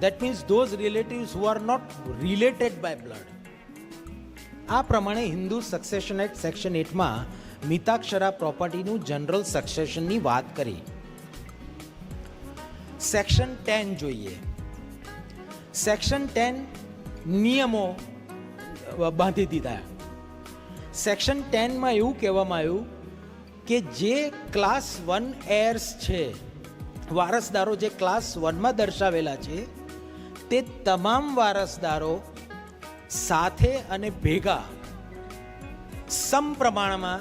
That means those relatives who are not related by blood. આ પ્રમાણે હિન્દુ સક્સેશન એક્ટ સેક્શન 8માં મિતાક્ષરા પ્રોપર્ટીનું જનરલ સક્સેશનની વાત કરી. સેક્શન 10 જોઈએ. સેક્શન 10 નિયમો બાંધી દીધા. સેક્શન 10માં એવું કહેવામાં આવ્યું કે જે ક્લાસ 1 heirs છે, વારસદારો જે ક્લાસ 1માં દર્શાવેલા છે, તે તમામ વારસદારો સાથે અને ભેગા સમપ્રમાણમાં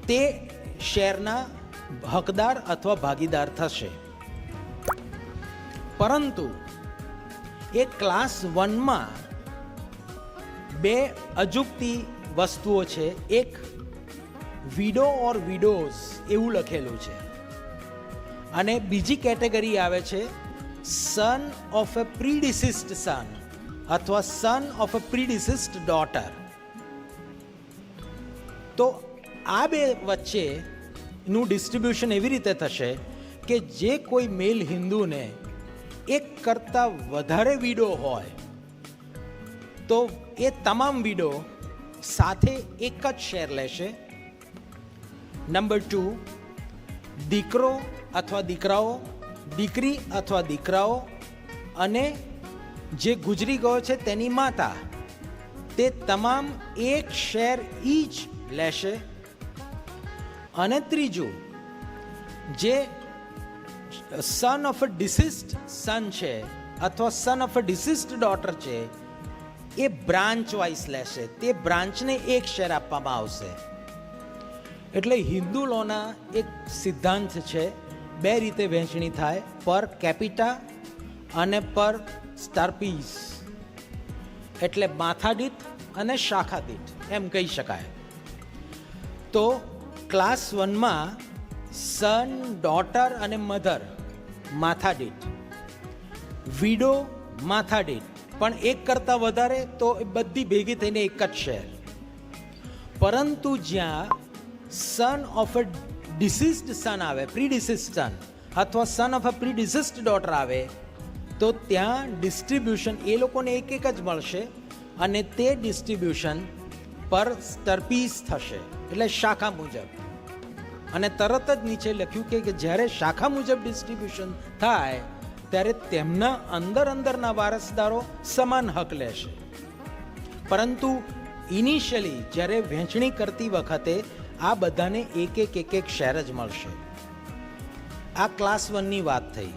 તે શેરના હકદાર અથવા ભાગીદાર થશે. પરંતુ એ ક્લાસ 1માં બે અજુગતી વસ્તુઓ છે. એક વિડો ઓર વિડોઝ એવું લખેલું છે અને બીજી કેટેગરી આવે છે સન ઓફ એ પ્રીડિસિસ્ડ સન અથવા સન ઓફ એ પ્રીડિસિસ્ડ ડોટર. તો આ બે વચ્ચેનું ડિસ્ટ્રીબ્યુશન એવી રીતે થશે કે જે કોઈ મેલ હિન્દુને એક કરતાં વધારે વિડો હોય તો એ તમામ વિડો સાથે એક જ શેર લેશે. નંબર 2, દીકરો અથવા દીકરાઓ, દીકરી અથવા દીકરાઓ અને જે ગુજરી ગયો છે તેની માતા, તે તમામ એક શેર ઈચ લેશે. અને ત્રીજું, જે સન ઓફ અ ડિસિસ્ડ સન છે અથવા સન ઓફ અ ડિસિસ્ડ ડોટર છે, એ બ્રાન્ચ વાઇઝ લેશે. તે બ્રાન્ચને એક શેર આપવામાં આવશે. એટલે હિન્દુ લોના એક સિદ્ધાંત છે, બે રીતે વહેંચણી થાય, પર કેપિટા અને પર સ્ટાર્પીસ, એટલે માથાદીઠ અને શાખાદીઠ એમ કહી શકાય. તો ક્લાસ 1માં સન, ડોટર અને મધર માથાદીઠ, વિડો માથાદીઠ, પણ એક કરતાં વધારે તો એ બધી ભેગી થઈને એક જ શેર. પરંતુ જ્યાં સન ઓફ અ ડિસીઝડ સન આવે, પ્રીડિસિસ્ડ સન અથવા સન ઓફ અ પ્રીડિસિસ્ડ ડોટર આવે, તો ત્યાં ડિસ્ટ્રીબ્યુશન એ લોકોને એક એક જ મળશે અને તે ડિસ્ટ્રીબ્યુશન પર સ્ટર્પીસ થશે, એટલે શાખા મુજબ. અને તરત જ નીચે લખ્યું કે જ્યારે શાખા મુજબ ડિસ્ટ્રીબ્યુશન થાય ત્યારે તેમના અંદરના વારસદારો સમાન હક લેશે. પરંતુ ઇનિશિયલી જ્યારે વહેંચણી કરતી વખતે આ બધાને એક એક શેર જ મળશે. આ ક્લાસ 1ની વાત થઈ.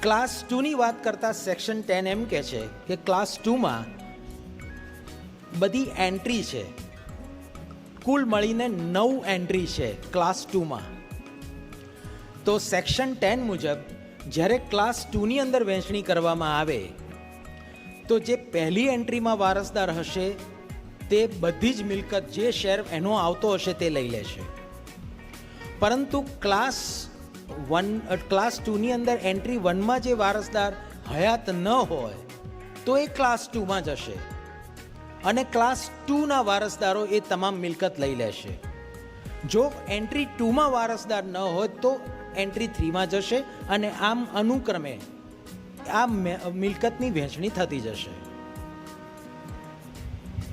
ક્લાસ 2ની વાત કરતા સેક્શન 10 એમ કહે છે કે ક્લાસ 2માં બધી એન્ટ્રી છે, કુલ મળીને 9 એન્ટ્રી છે ક્લાસ 2માં. તો સેક્શન 10 મુજબ જ્યારે ક્લાસ 2ની અંદર વહેંચણી કરવામાં આવે તો જે પહેલી એન્ટ્રીમાં વારસદાર હશે તે બધી જ મિલકત, જે શેર એનો આવતો હશે તે લઈ લેશે. પરંતુ ક્લાસ 2ની અંદર એન્ટ્રી 1માં જે વારસદાર હયાત ન હોય તો એ ક્લાસ 2માં જશે અને ક્લાસ 2ના વારસદારો એ તમામ મિલકત લઈ લેશે. જો એન્ટ્રી 2માં વારસદાર ન હોય તો એન્ટ્રી 3માં જશે અને આમ અનુક્રમે આ મિલકતની વહેંચણી થતી જશે.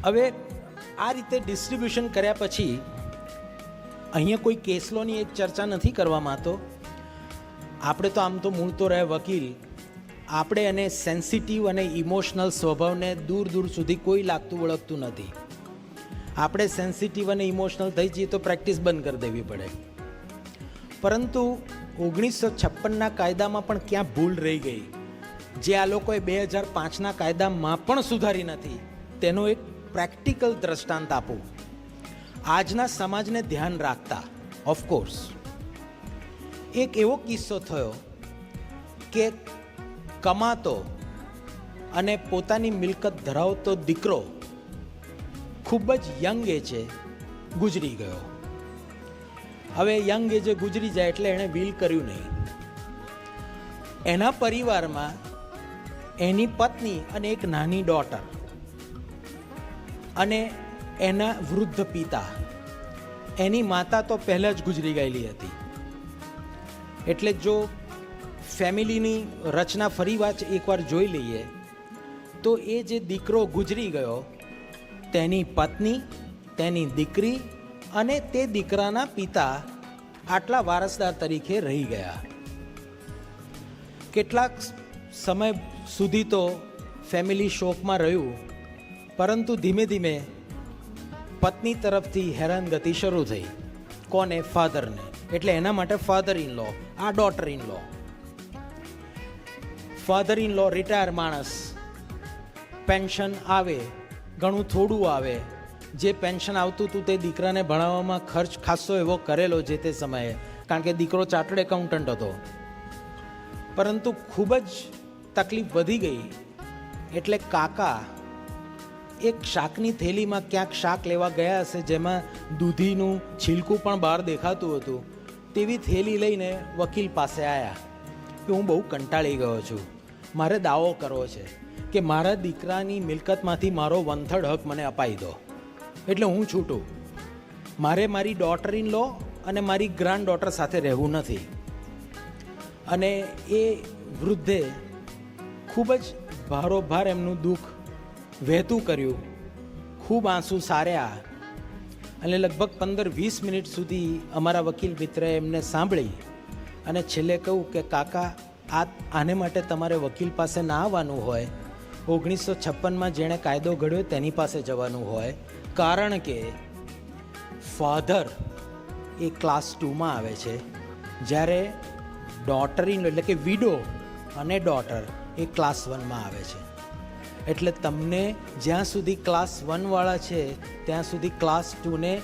હવે આ રીતે ડિસ્ટ્રીબ્યુશન કર્યા પછી અહીંયા કોઈ કેસલોની એક ચર્ચા નથી કરવા માંગતો. આપણે તો આમ તો મૂળ તો રહે વકીલ, આપણે એને સેન્સિટિવ અને ઇમોશનલ સ્વભાવને દૂર સુધી કોઈ લાગતું ઓળખતું નથી. આપણે સેન્સિટિવ અને ઇમોશનલ થઈ જઈએ તો પ્રેક્ટિસ બંધ કરી દેવી પડે. પરંતુ 1956ના કાયદામાં પણ ક્યાં ભૂલ રહી ગઈ, જે આ લોકોએ 2005ના કાયદામાં પણ સુધારી નથી, તેનો એક પ્રેક્ટિકલ દ્રષ્ટાંત આપું આજના સમાજને ધ્યાન રાખતા. ઓફકોર્સ એક એવો કિસ્સો થયો કે કમાતો અને પોતાની મિલકત ધરાવતો દીકરો ખૂબ જ યંગ એજે ગુજરી ગયો. હવે યંગ એજે ગુજરી જાય એટલે એણે વિલ કર્યું નહીં. એના પરિવારમાં એની પત્ની અને એક નાની ડોટર અને એના વૃદ્ધ પિતા, એની માતા તો પહેલાં જ ગુજરી ગયેલી હતી. એટલે જો ફેમિલીની રચના ફરી એકવાર જોઈ લઈએ તો એ જે દીકરો ગુજરી ગયો તેની પત્ની, તેની દીકરી અને તે દીકરાના પિતા આટલા વારસદાર તરીકે રહી ગયા. કેટલાક સમય સુધી તો ફેમિલી શોકમાં રહ્યું, પરંતુ ધીમે ધીમે પત્ની તરફથી હેરાનગતિ શરૂ થઈ. કોને? ફાધરને. એટલે એના માટે ફાધર ઇન લો, આ daughter in law. Father in law retire માણસ, પેન્શન આવે, ઘણું થોડું આવે. જે પેન્શન આવતું હતું તે દીકરાને ભણાવવામાં ખર્ચ ખાસો એવો કરેલો જે તે સમયે, કારણ કે દીકરો ચાર્ટર્ડ એકાઉન્ટન્ટ હતો. પરંતુ ખૂબ જ તકલીફ વધી ગઈ એટલે કાકા એક શાકની થેલીમાં ક્યાંક શાક લેવા ગયા હશે, જેમાં દૂધીનું છિલકું પણ બહાર દેખાતું હતું. તેવી થેલી લઈને વકીલ પાસે આવ્યા કે હું બહુ કંટાળી ગયો છું, મારે દાવો કરવો છે કે મારા દીકરાની મિલકતમાંથી મારો 1/3 હક મને અપાઈ દો, એટલે હું છૂટું. મારે મારી ડોટર ઇન લો અને મારી ગ્રાન્ડ ડોટર સાથે રહેવું નથી. અને એ વૃદ્ધે ખૂબ જ ભારોભાર એમનું દુઃખ વહેતું કર્યું, ખૂબ આંસુ સાર્યા અને લગભગ 15-20 મિનિટ સુધી અમારા વકીલ મિત્રએ એમને સાંભળી અને છેલ્લે કહ્યું કે કાકા, આને માટે તમારે વકીલ પાસે ના આવવાનું હોય, 1956માં જેણે કાયદો ઘડ્યો તેની પાસે જવાનું હોય, કારણ કે ફાધર એ ક્લાસ 2માં આવે છે, જ્યારે ડોટર ઇન એટલે કે વિડો અને ડોટર એ ક્લાસ 1માં આવે છે. એટલે તમને જ્યાં સુધી ક્લાસ 1વાળા છે ત્યાં સુધી ક્લાસ 2ને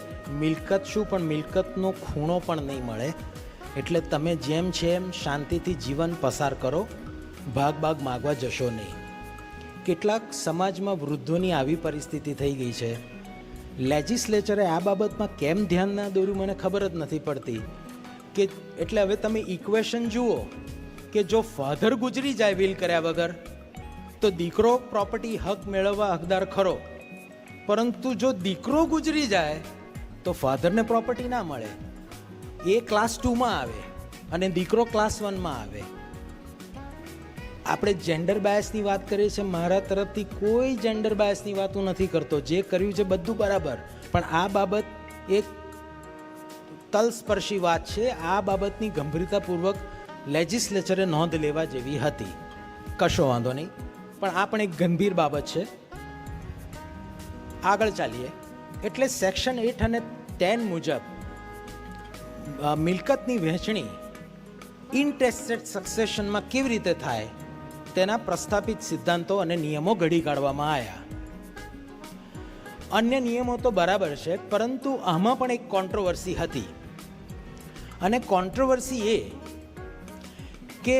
મિલકત શું પણ મિલકતનો ખૂણો પણ નહીં મળે. એટલે તમે જેમ છે એમ શાંતિથી જીવન પસાર કરો, ભાગ માગવા જશો નહીં. કેટલાક સમાજમાં વૃદ્ધોની આવી પરિસ્થિતિ થઈ ગઈ છે. લેજિસ્લેચરે આ બાબતમાં કેમ ધ્યાન ના દોર્યું મને ખબર જ નથી પડતી. કે એટલે હવે તમે ઇક્વેશન જુઓ કે જો ફાધર ગુજરી જાય વિલ કર્યા વગર તો દીકરો પ્રોપર્ટી હક મેળવવા હકદાર ખરો, પરંતુ જો દીકરો ગુજરી જાય તો ફાધરને પ્રોપર્ટી ના મળે. એ ક્લાસ 2માં આવે અને દીકરો ક્લાસ 1માં આવે. આપણે જેન્ડર બાયસની વાત કરીએ છીએ, મારા તરફથી કોઈ જેન્ડર બાયસની વાત હું નથી કરતો, જે કર્યું છે બધું બરાબર, પણ આ બાબત એક તલસ્પર્શી વાત છે. આ બાબતની ગંભીરતાપૂર્વક લેજિસ્લેચરે નોંધ લેવા જેવી હતી. કશો વાંધો નહીં, પણ આ પણ એક ગંભીર બાબત છે. આગળ ચાલીએ. એટલે સેક્શન 8 અને 10 મુજબ મિલકતની વહેંચણી ઇન્ટેસ્ટેડ સક્સેશનમાં કેવી રીતે થાય તેના પ્રસ્થાપિત સિદ્ધાંતો અને નિયમો ઘડી કાઢવામાં આવ્યા. અન્ય નિયમો તો બરાબર છે, પરંતુ આમાં પણ એક કોન્ટ્રોવર્સી હતી. અને કોન્ટ્રોવર્સી એ કે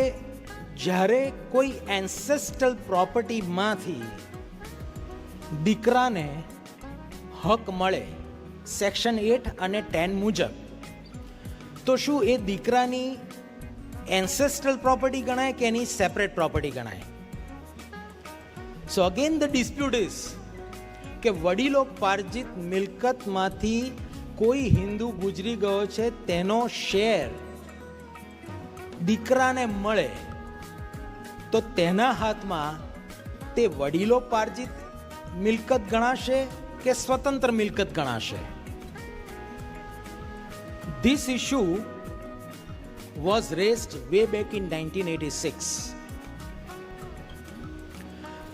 જ્યારે કોઈ એન્સેસ્ટ્રલ પ્રોપર્ટીમાંથી દીકરાને હક મળે સેક્શન 8 અને 10 મુજબ, તો શું એ દીકરાની એન્સેસ્ટ્રલ પ્રોપર્ટી ગણાય કે એની સેપરેટ પ્રોપર્ટી ગણાય? સો અગેન ધ ડિસ્પ્યુટ ઇઝ કે વડીલો પાર્જિત મિલકતમાંથી કોઈ હિન્દુ ગુજરી ગયો છે તેનો શેર દીકરાને મળે તો તેના હાથમાં તે વડીલો પાર્જિત મિલકત ગણાશે કે સ્વતંત્ર મિલકત ગણાશે? This issue was raised way back in 1986.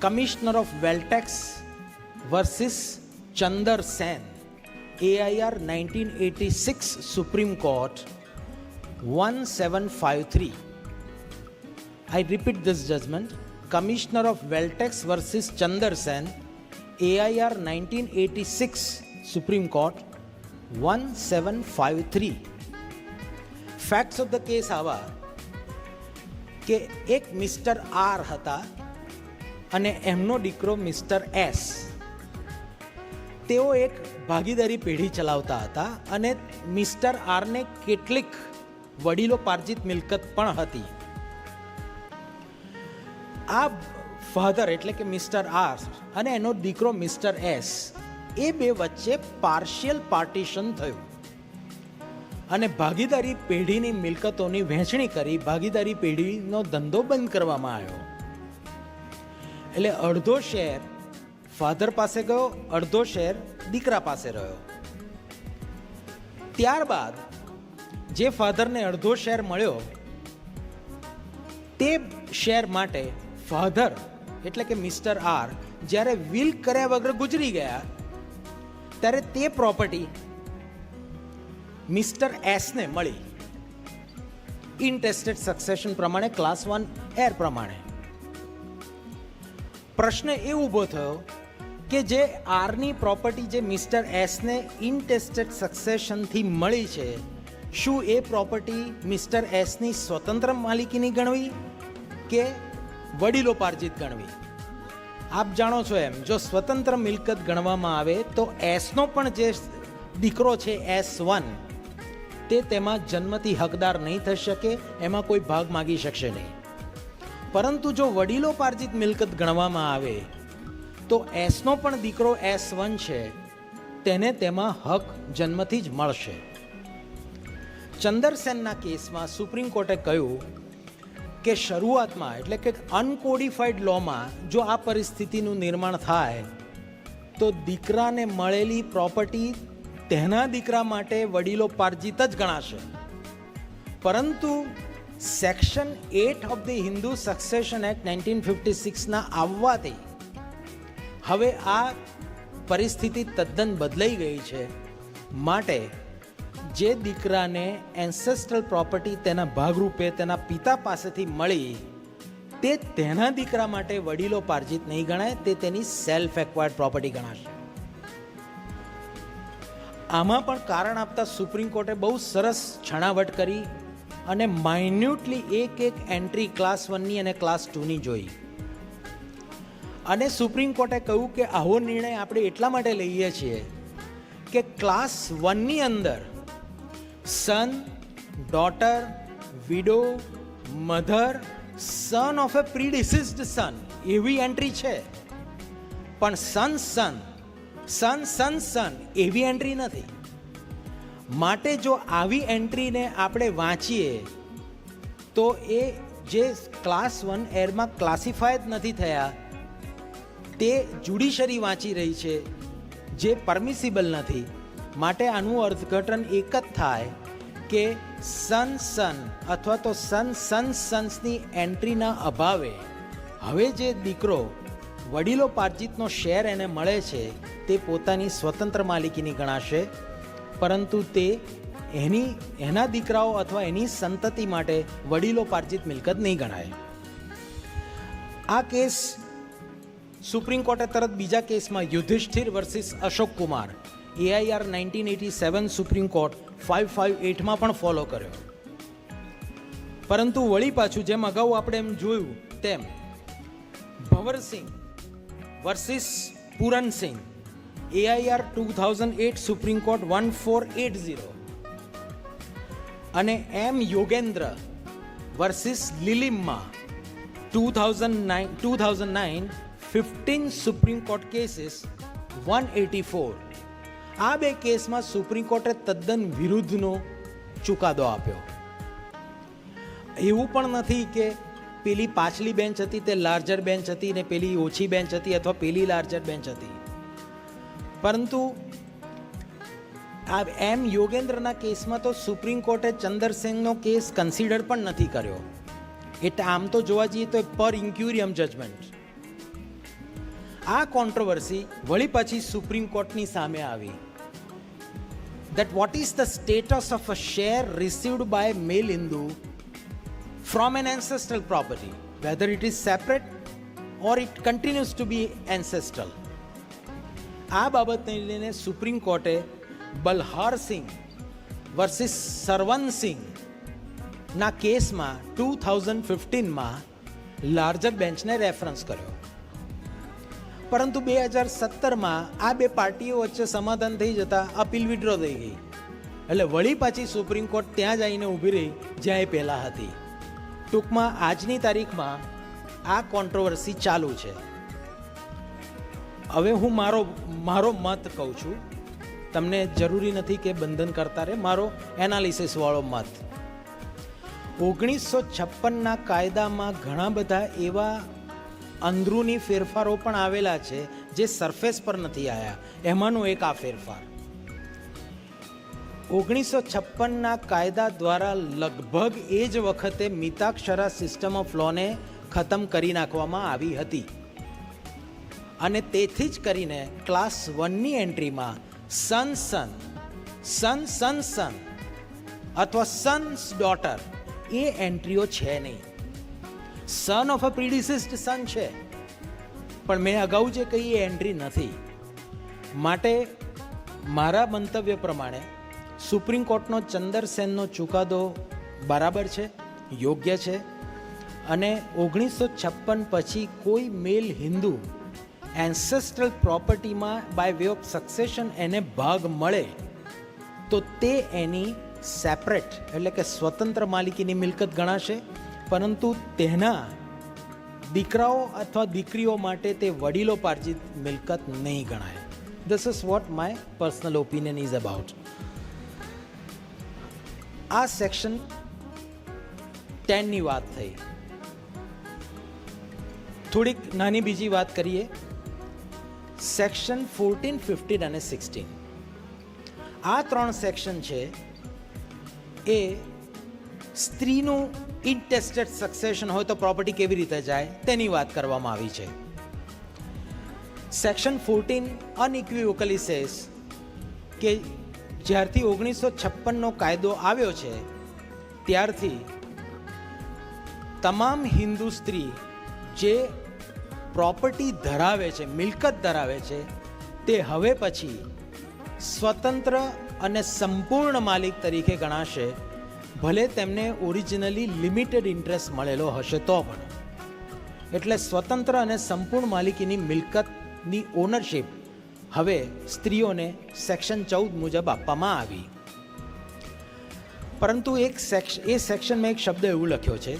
Commissioner of Wealth Tax versus Chandar Sen, AIR 1986, Supreme Court 1753. I repeat this judgment. Commissioner of Wealth Tax versus Chandar Sen, AIR 1986, Supreme Court 1753. Facts of the case આવા કે એક mister R હતા અને એમનો દીકરો mister S. તેઓ એક ભાગીદારી પેઢી ચલાવતા હતા અને મિસ્ટર આરને કેટલીક વડીલો પાર્જિત મિલકત પણ હતી. આ ફાધર એટલે કે મિસ્ટર આર અને એનો દીકરો મિસ્ટર એસ, એ બે વચ્ચે પાર્શિયલ પાર્ટીશન થયું અને ભાગીદારી પેઢીની મિલકતોની વહેંચણી કરી ભાગીદારી પેઢીનો ધંધો બંધ કરવામાં આવ્યો. એટલે અડધો શેર ફાધર પાસે ગયો, અડધો શેર દીકરા પાસે રહ્યો. ત્યારબાદ જે ફાધરને અડધો શેર મળ્યો તે શેર માટે ફાધર એટલે કે મિસ્ટર આર જ્યારે વિલ કર્યા વગર ગુજરી ગયા ત્યારે તે પ્રોપર્ટી મિસ્ટર એસને મળી ઇનટેસ્ટેડ સક્સેશન પ્રમાણે ક્લાસ 1 એર પ્રમાણે. પ્રશ્ન એ ઊભો થયો કે જે આરની પ્રોપર્ટી જે મિસ્ટર એસને ઇનટેસ્ટેડ સક્સેશનથી મળી છે, શું એ પ્રોપર્ટી મિસ્ટર એસની સ્વતંત્ર માલિકીની ગણવી કે વડીલોપાર્જિત ગણવી? આપ જાણો છો એમ, જો સ્વતંત્ર મિલકત ગણવામાં આવે તો એસનો પણ જે દીકરો છે S1 તે તેમાં જન્મથી હકદાર નહીં થઈ શકે, એમાં કોઈ ભાગ માગી શકશે નહીં. પરંતુ જો વડીલોપાર્જિત મિલકત ગણવામાં આવે તો એસનો પણ દીકરો S1 છે, તેને તેમાં હક જન્મથી જ મળશે. ચંદરસેનના કેસમાં સુપ્રીમ કોર્ટે કહ્યું કે શરૂઆતમાં એટલે કે અનકોડિફાઈડ લોમાં જો આ પરિસ્થિતિનું નિર્માણ થાય તો દીકરાને મળેલી પ્રોપર્ટી તેના દીકરા માટે વડીલોપાર્જિત જ ગણાશે. પરંતુ section 8 of the Hindu succession act 1956ના આવવાથી હવે આ પરિસ્થિતિ તદ્દન બદલાઈ ગઈ છે. માટે જે દીકરાને એન્સેસ્ટ્રલ પ્રોપર્ટી તેના ભાગરૂપે તેના પિતા પાસેથી મળી તે તેના દીકરા માટે વડીલોપાર્જિત નહીં ગણાય, તે તેની સેલ્ફ એક્વાયર્ડ પ્રોપર્ટી ગણાશે. આમાં પણ કારણ આપતા સુપ્રીમ કોર્ટે બહુ સરસ છણાવટ કરી અને માઇન્યુટલી એક એન્ટ્રી ક્લાસ 1ની અને ક્લાસ 2ની જોઈ. અને સુપ્રીમ કોર્ટે કહ્યું કે આવો નિર્ણય આપણે એટલા માટે લઈએ છીએ કે ક્લાસ 1ની અંદર son, daughter, widow, mother, son of a predeceased son એવી એન્ટ્રી છે, પણ સન એવી એન્ટ્રી નથી. માટે જો આવી એન્ટ્રીને આપણે વાંચીએ તો એ જે ક્લાસ 1 એરમાં ક્લાસિફાય જ નથી થયા તે જ્યુડિશરી વાંચી રહી છે, જે પરમિસિબલ નથી. માટે આનું અર્થઘટન એક જ થાય કે સન અથવા તો સન્સની એન્ટ્રીના અભાવે હવે જે દીકરો વડીલોપાર્જિતનો શેર એને મળે છે તે પોતાની સ્વતંત્ર માલિકીની ગણાશે, પરંતુ તે એના દીકરાઓ અથવા એની સંતતિ માટે વડીલોપાર્જિત મિલકત નહીં ગણાય. આ કેસ સુપ્રીમ કોર્ટે તરત બીજા કેસમાં Yudhishthir versus Ashok Kumar AIR 1987 supreme court 558માં પણ ફોલો કર્યો. પરંતુ વળી પાછું જેમ અગાઉ આપણે એમ જોયું તેમ Bhawarsingh versus Puransingh AIR 2008 supreme court 1480 અને M Yogendra versus Leelamma 2009 15 supreme court cases 184. આ બે કેસમાં સુપ્રીમ કોર્ટે તદ્દન વિરુદ્ધનો ચુકાદો આપ્યો. એવું પણ નથી કે પેલી પાછલી બેન્ચ હતી તે લાર્જર બેન્ચ હતી ને પેલી ઓછી બેન્ચ હતી અથવા પેલી લાર્જર બેન્ચ હતી, પરંતુ આ એમ યોગેન્દ્રના કેસમાં તો સુપ્રીમ કોર્ટે ચંદરસેનનો કેસ કન્સિડર પણ નથી કર્યો. એટલે આમ તો જોવા જઈએ તો પર ઇન્ક્યુરિયમ જજમેન્ટ. આ કોન્ટ્રોવર્સી વળી પાછી સુપ્રીમ કોર્ટની સામે આવી. that what is the status of a share received by a male Hindu from an ancestral property, whether it is separate or it continues to be ancestral. આ બાબતને લઈને સુપ્રીમ કોર્ટે બલહાર સિંહ વર્સિસ સરવન સિંહ ના કેસમાં 2015માં લાર્જર બેન્ચને રેફરન્સ કર્યો. પરંતુ 2017માં આ બે પાર્ટીઓ વચ્ચે સમાધાન થઈ જતા અપીલ વિડ્રો થઈ ગઈ. એટલે વળી પાછી સુપ્રીમ કોર્ટ ત્યાં જ આવીને ઊભી રહી જ્યાં એ પહેલાં હતી. ટૂંકમાં આજની તારીખમાં આ કોન્ટ્રોવર્સી ચાલુ છે. હવે હું મારો મત કહું છું, તમને જરૂરી નથી કે બંધન કરતા રહે, મારો એનાલિસિસ વાળો મત. 1956ના કાયદામાં ઘણા બધા એવા અંદરૂની ફેરફારો પણ આવેલા છે જે સરફેસ પર નથી આવ્યા. એમાંનો એક આ ફેરફાર 1956ના કાયદા દ્વારા લગભગ એ જ વખતે મિતાક્ષરા સિસ્ટમ ઓફ લોને ખતમ કરી નાખવામાં આવી હતી. અને તેથી જ કરીને ક્લાસ 1ની એન્ટ્રીમાં સન સન, સન સન સન અથવા સન્સ ડોટર એ એન્ટ્રીઓ છે નહીં. સન ઓફ અ પ્રીડિસિસ્ડ સન છે, પણ મેં અગાઉ જે કહી એ એન્ટ્રી નથી. માટે મારા મંતવ્ય પ્રમાણે સુપ્રીમ કોર્ટનો ચંદર સેનનો ચુકાદો બરાબર છે, યોગ્ય છે. અને 1956 પછી કોઈ મેલ હિન્દુ એન્સેસ્ટ્રલ પ્રોપર્ટીમાં બાય વે ઓફ સક્સેશન એને ભાગ મળે તો તે એની સેપરેટ એટલે કે સ્વતંત્ર માલિકીની મિલકત ગણાશે, પરંતુ તેના દીકરાઓ અથવા દીકરીઓ માટે તે વડીલોપાર્જિત મિલકત નહીં ગણાય. This is what my personal opinion is about. આ સેક્શન 10 ની વાત થઈ. થોડીક નાની બીજી વાત કરીએ. સેક્શન 14, 15 અને 16, આ 3 સેક્શન છે એ સ્ત્રીનું ઇન્ટેસ્ટેડ સક્સેશન હોય તો પ્રોપર્ટી કેવી રીતે જાય તેની વાત કરવામાં આવી છે. સેક્શન 14 અનઇક્વિવોકલી સેઝ કે જ્યારથી 1956નો કાયદો આવ્યો છે ત્યારથી તમામ હિન્દુ સ્ત્રી જે પ્રોપર્ટી ધરાવે છે, મિલકત ધરાવે છે, તે હવે પછી સ્વતંત્ર અને સંપૂર્ણ માલિક તરીકે ગણાશે, ભલે તેમને ઓરિજિનલી લિમિટેડ ઇન્ટરેસ્ટ મળેલો હશે તો પણ. એટલે સ્વતંત્ર અને સંપૂર્ણ માલિકીની મિલકતની ઓનરશિપ હવે સ્ત્રીઓને સેક્શન 14 મુજબ આપવામાં આવી. પરંતુ એ સેક્શનમાં એક શબ્દ એવું લખ્યો છે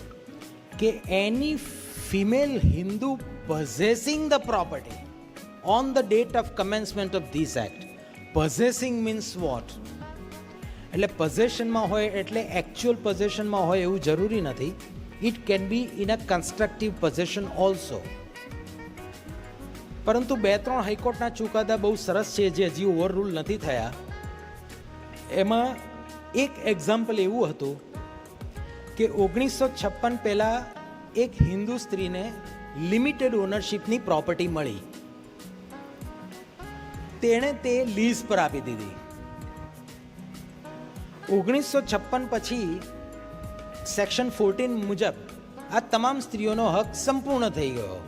કે એની female Hindu possessing the property on the date of commencement of this act. Possessing means what? એટલે પોઝેશનમાં હોય એટલે એકચ્યુઅલ પોઝેશનમાં હોય એવું જરૂરી નથી. It can be in a constructive possession also. પરંતુ 2-3 હાઈકોર્ટના ચુકાદા બહુ સરસ છે જે હજી ઓવરરૂલ નથી થયા. એમાં એક એક્ઝામ્પલ એવું હતું કે 1956 પહેલાં એક હિન્દુ સ્ત્રીને લિમિટેડ ઓનરશિપની પ્રોપર્ટી મળી. તેણે તે લીઝ પર આપી દીધી. 1956 પછી સેક્શન 14 મુજબ આ તમામ સ્ત્રીઓનો હક સંપૂર્ણ થઈ ગયો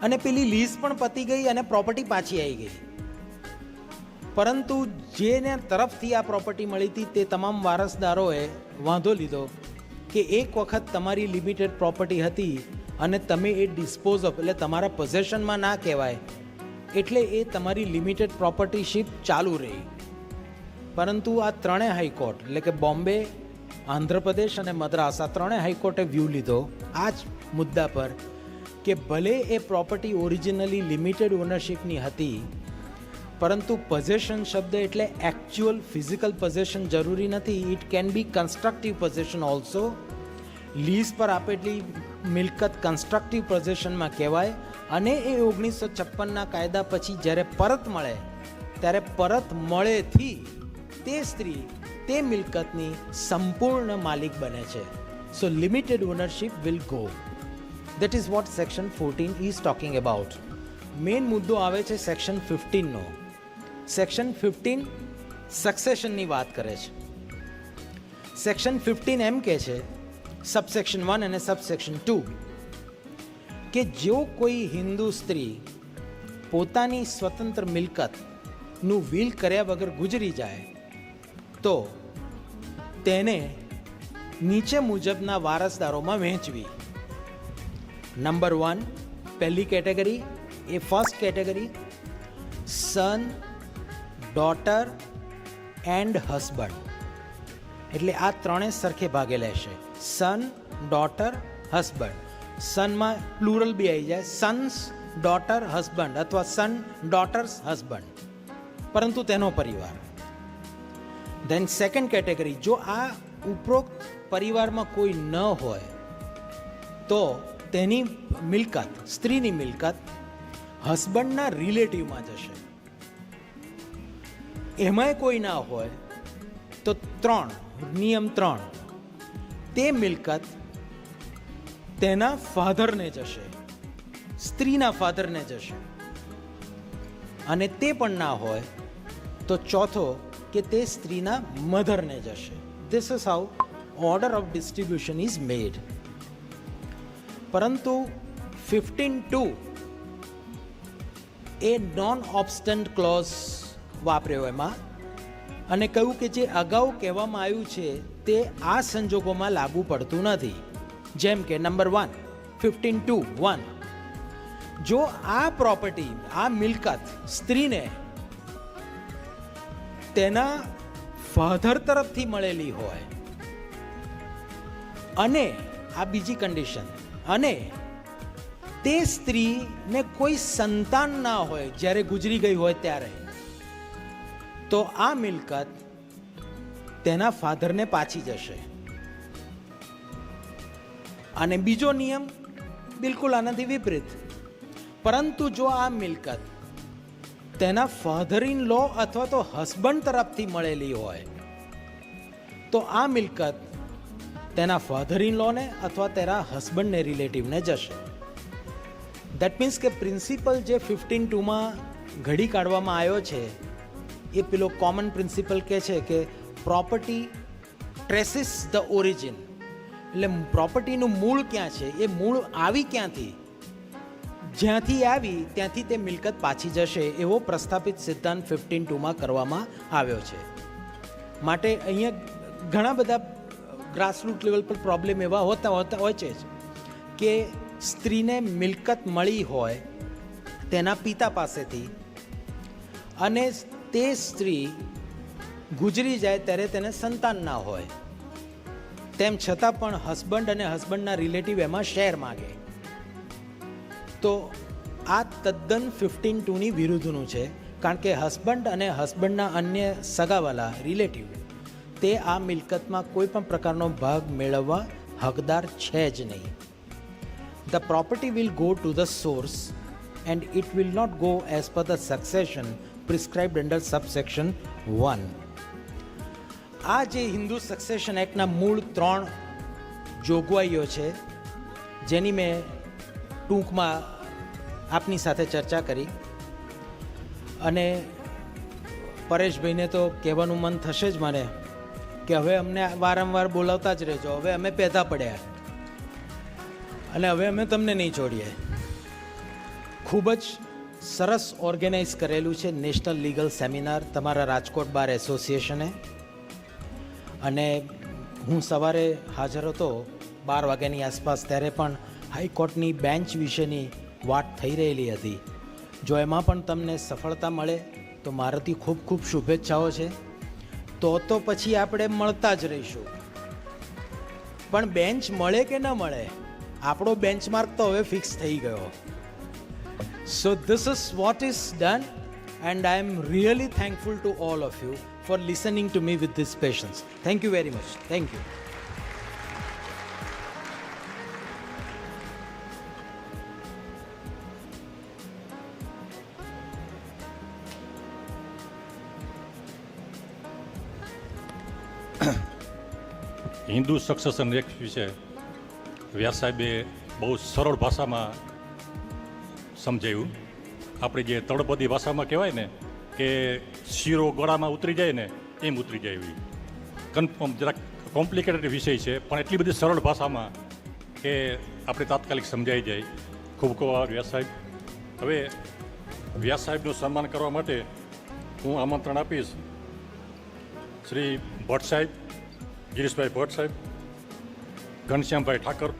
અને પેલી લીઝ પણ પતી ગઈ અને પ્રોપર્ટી પાછી આવી ગઈ. પરંતુ જેને તરફથી આ પ્રોપર્ટી મળી હતી તે તમામ વારસદારોએ વાંધો લીધો કે એક વખત તમારી લિમિટેડ પ્રોપર્ટી હતી અને તમે એ ડિસ્પોઝ ઓફ એટલે તમારા પોઝેશનમાં ના કહેવાય, એટલે એ તમારી લિમિટેડ પ્રોપર્ટીશીપ ચાલુ રહી. પરંતુ આ 3 હાઈકોર્ટ એટલે કે બોમ્બે, આંધ્રપ્રદેશ અને મદ્રાસ, આ 3 હાઈકોર્ટે વ્યૂ લીધો આ જ મુદ્દા પર કે ભલે એ પ્રોપર્ટી ઓરિજિનલી લિમિટેડ ઓનરશિપની હતી, પરંતુ પોઝેશન શબ્દ એટલે એકચ્યુઅલ ફિઝિકલ પોઝેશન જરૂરી નથી. It can be constructive possession also. Lease પર આપેલી મિલકત કન્સ્ટ્રક્ટિવ પોઝેશનમાં કહેવાય અને એ 1956ના કાયદા પછી જ્યારે પરત મળે ત્યારે પરત મળેથી તે સ્ત્રી તે મિલકતની સંપૂર્ણ માલિક બને છે. So limited ownership will go. That is what section 14 is talking about. Main મુદ્દો આવે છે સેક્શન 15નો. સેક્શન 15 સક્સેશનની વાત કરે છે. સેક્શન 15 એમ કહે છે, સબસેક્શન 1 અને સબસેક્શન 2, કે જો કોઈ હિન્દુ સ્ત્રી પોતાની સ્વતંત્ર મિલકતનું વિલ કર્યા વગર ગુજરી જાય તો તેને નીચે મુજબના વારસદારોમાં વહેંચવી. નંબર 1, પહેલી કેટેગરી એ first category, son, daughter and husband. એટલે આ 3 સરખે ભાગે લેશે. Son, daughter, husband. સનમાં પ્લુરલ બી આવી જાય, સન્સ, ડોટર, હસબન્ડ અથવા સન, ડોટર્સ, હસબન્ડ, પરંતુ તેનો પરિવાર. ધેન સેકન્ડ કેટેગરી, જો આ ઉપરોક્ત પરિવારમાં કોઈ ન હોય તો તેની મિલકત, સ્ત્રીની મિલકત હસબન્ડના રિલેટિવમાં જશે. એમાંય કોઈ ના હોય તો 3, નિયમ 3, તે મિલકત તેના ફાધરને જશે, સ્ત્રીના ફાધરને જશે. અને તે પણ ના હોય તો ચોથો કે તે સ્ત્રીના મધરને જશે. This is how order of distribution is made. પરંતુ 15(2) એ નોન ઓબ્સ્ટન્ટ ક્લોઝ વાપર્યો એમાં અને કહ્યું કે જે અગાઉ કહેવામાં આવ્યું છે તે આ સંજોગોમાં લાગુ પડતું નથી. જેમ કે નંબર 1, 15(2)(1), જો આ પ્રોપર્ટી, આ મિલકત સ્ત્રીને તેના ફાધર તરફથી મળેલી હોય અને આ બીજી કન્ડિશન, અને તે સ્ત્રીને કોઈ સંતાન ના હોય જ્યારે ગુજરી ગઈ હોય ત્યારે, તો આ મિલકત તેના ફાધરને પાછી જશે. અને બીજો નિયમ બિલકુલ આનાથી વિપરીત. પરંતુ જો આ મિલકત તેના ફાધર ઇન લો અથવા તો હસબન્ડ તરફથી મળેલી હોય તો આ મિલકત તેના ફાધર ઇન લોને અથવા તેના હસબન્ડને, રિલેટિવને જશે. દેટ મીન્સ કે પ્રિન્સિપલ જે 15(2)માં ઘડી કાઢવામાં આવ્યો છે એ પેલો કોમન પ્રિન્સિપલ કહે છે કે પ્રોપર્ટી ટ્રેસીસ ધ ઓરિજિન. એટલે પ્રોપર્ટીનું મૂળ ક્યાં છે, એ મૂળ આવી ક્યાંથી, જ્યાંથી આવી ત્યાંથી તે મિલકત પાછી જશે એવો પ્રસ્થાપિત સિદ્ધાંત 15(2)માં કરવામાં આવ્યો છે. માટે અહીંયા ઘણા બધા ગ્રાસરૂટ લેવલ પર પ્રોબ્લેમ એવા હોય છે કે સ્ત્રીને મિલકત મળી હોય તેના પિતા પાસેથી અને તે સ્ત્રી ગુજરી જાય ત્યારે તેને સંતાન ના હોય, તેમ છતાં પણ હસબન્ડ અને હસબન્ડના રિલેટિવ એમાં શેર માગે. તો આ તદ્દન 15(2)ની વિરુદ્ધનું છે, કારણ કે હસબન્ડ અને હસબન્ડના અન્ય સગાવાલા, રિલેટિવ, તે આ મિલકતમાં કોઈ પણ પ્રકારનો ભાગ મેળવવા હકદાર છે જ નહીં. The property will go to the source and it will not go as per the succession prescribed under subsection 1. આ જે હિન્દુ સક્સેશન એક્ટના મૂળ 3 જોગવાઈઓ છે જેની મેં ટૂંકમાં આપની સાથે ચર્ચા કરી, અને પરેશભાઈને તો કહેવાનું મન થશે જ મને કે હવે અમને વારંવાર બોલાવતા જ રહેજો, હવે અમે પેદા પડ્યા અને હવે અમે તમને નહીં છોડીએ. ખૂબ જ સરસ ઓર્ગેનાઇઝ કરેલું છે નેશનલ લીગલ સેમિનાર તમારા રાજકોટ બાર એસોસિએશને. અને હું સવારે હાજર હતો 12 વાગ્યાની આસપાસ, ત્યારે પણ હાઈકોર્ટની બેન્ચ વિશેની વાત થઈ રહેલી હતી. જો એમાં પણ તમને સફળતા મળે તો મારાથી ખૂબ ખૂબ શુભેચ્છાઓ છે. તો પછી આપણે મળતા જ રહીશું. પણ બેન્ચ મળે કે ન મળે, આપણો બેન્ચમાર્ક તો હવે ફિક્સ થઈ ગયો. So this is what is done and I am really thankful to all of you for listening to me with this patience. Thank you very much. Thank you. Hindu succession act વિશે વ્યાસ સાહેબે બહુ સરળ ભાષામાં સમજાવ્યું. આપણી જે તળપદી ભાષામાં કહેવાય ને કે શીરો ગળામાં ઉતરી જાય ને એમ ઉતરી જાય એવી કન્ફર્મ જરાક કોમ્પ્લિકેટેડ વિષય છે, પણ એટલી બધી સરળ ભાષામાં કે આપણે તાત્કાલિક સમજાઈ જાય. ખૂબ ખૂબ આભાર વ્યાસ સાહેબ. હવે વ્યાસ સાહેબનું સન્માન કરવા માટે હું આમંત્રણ આપીશ શ્રી ભટ્ટ સાહેબ, ગિરીશભાઈ ભટ્ટ સાહેબ, ઘનશ્યામભાઈ ઠાકર,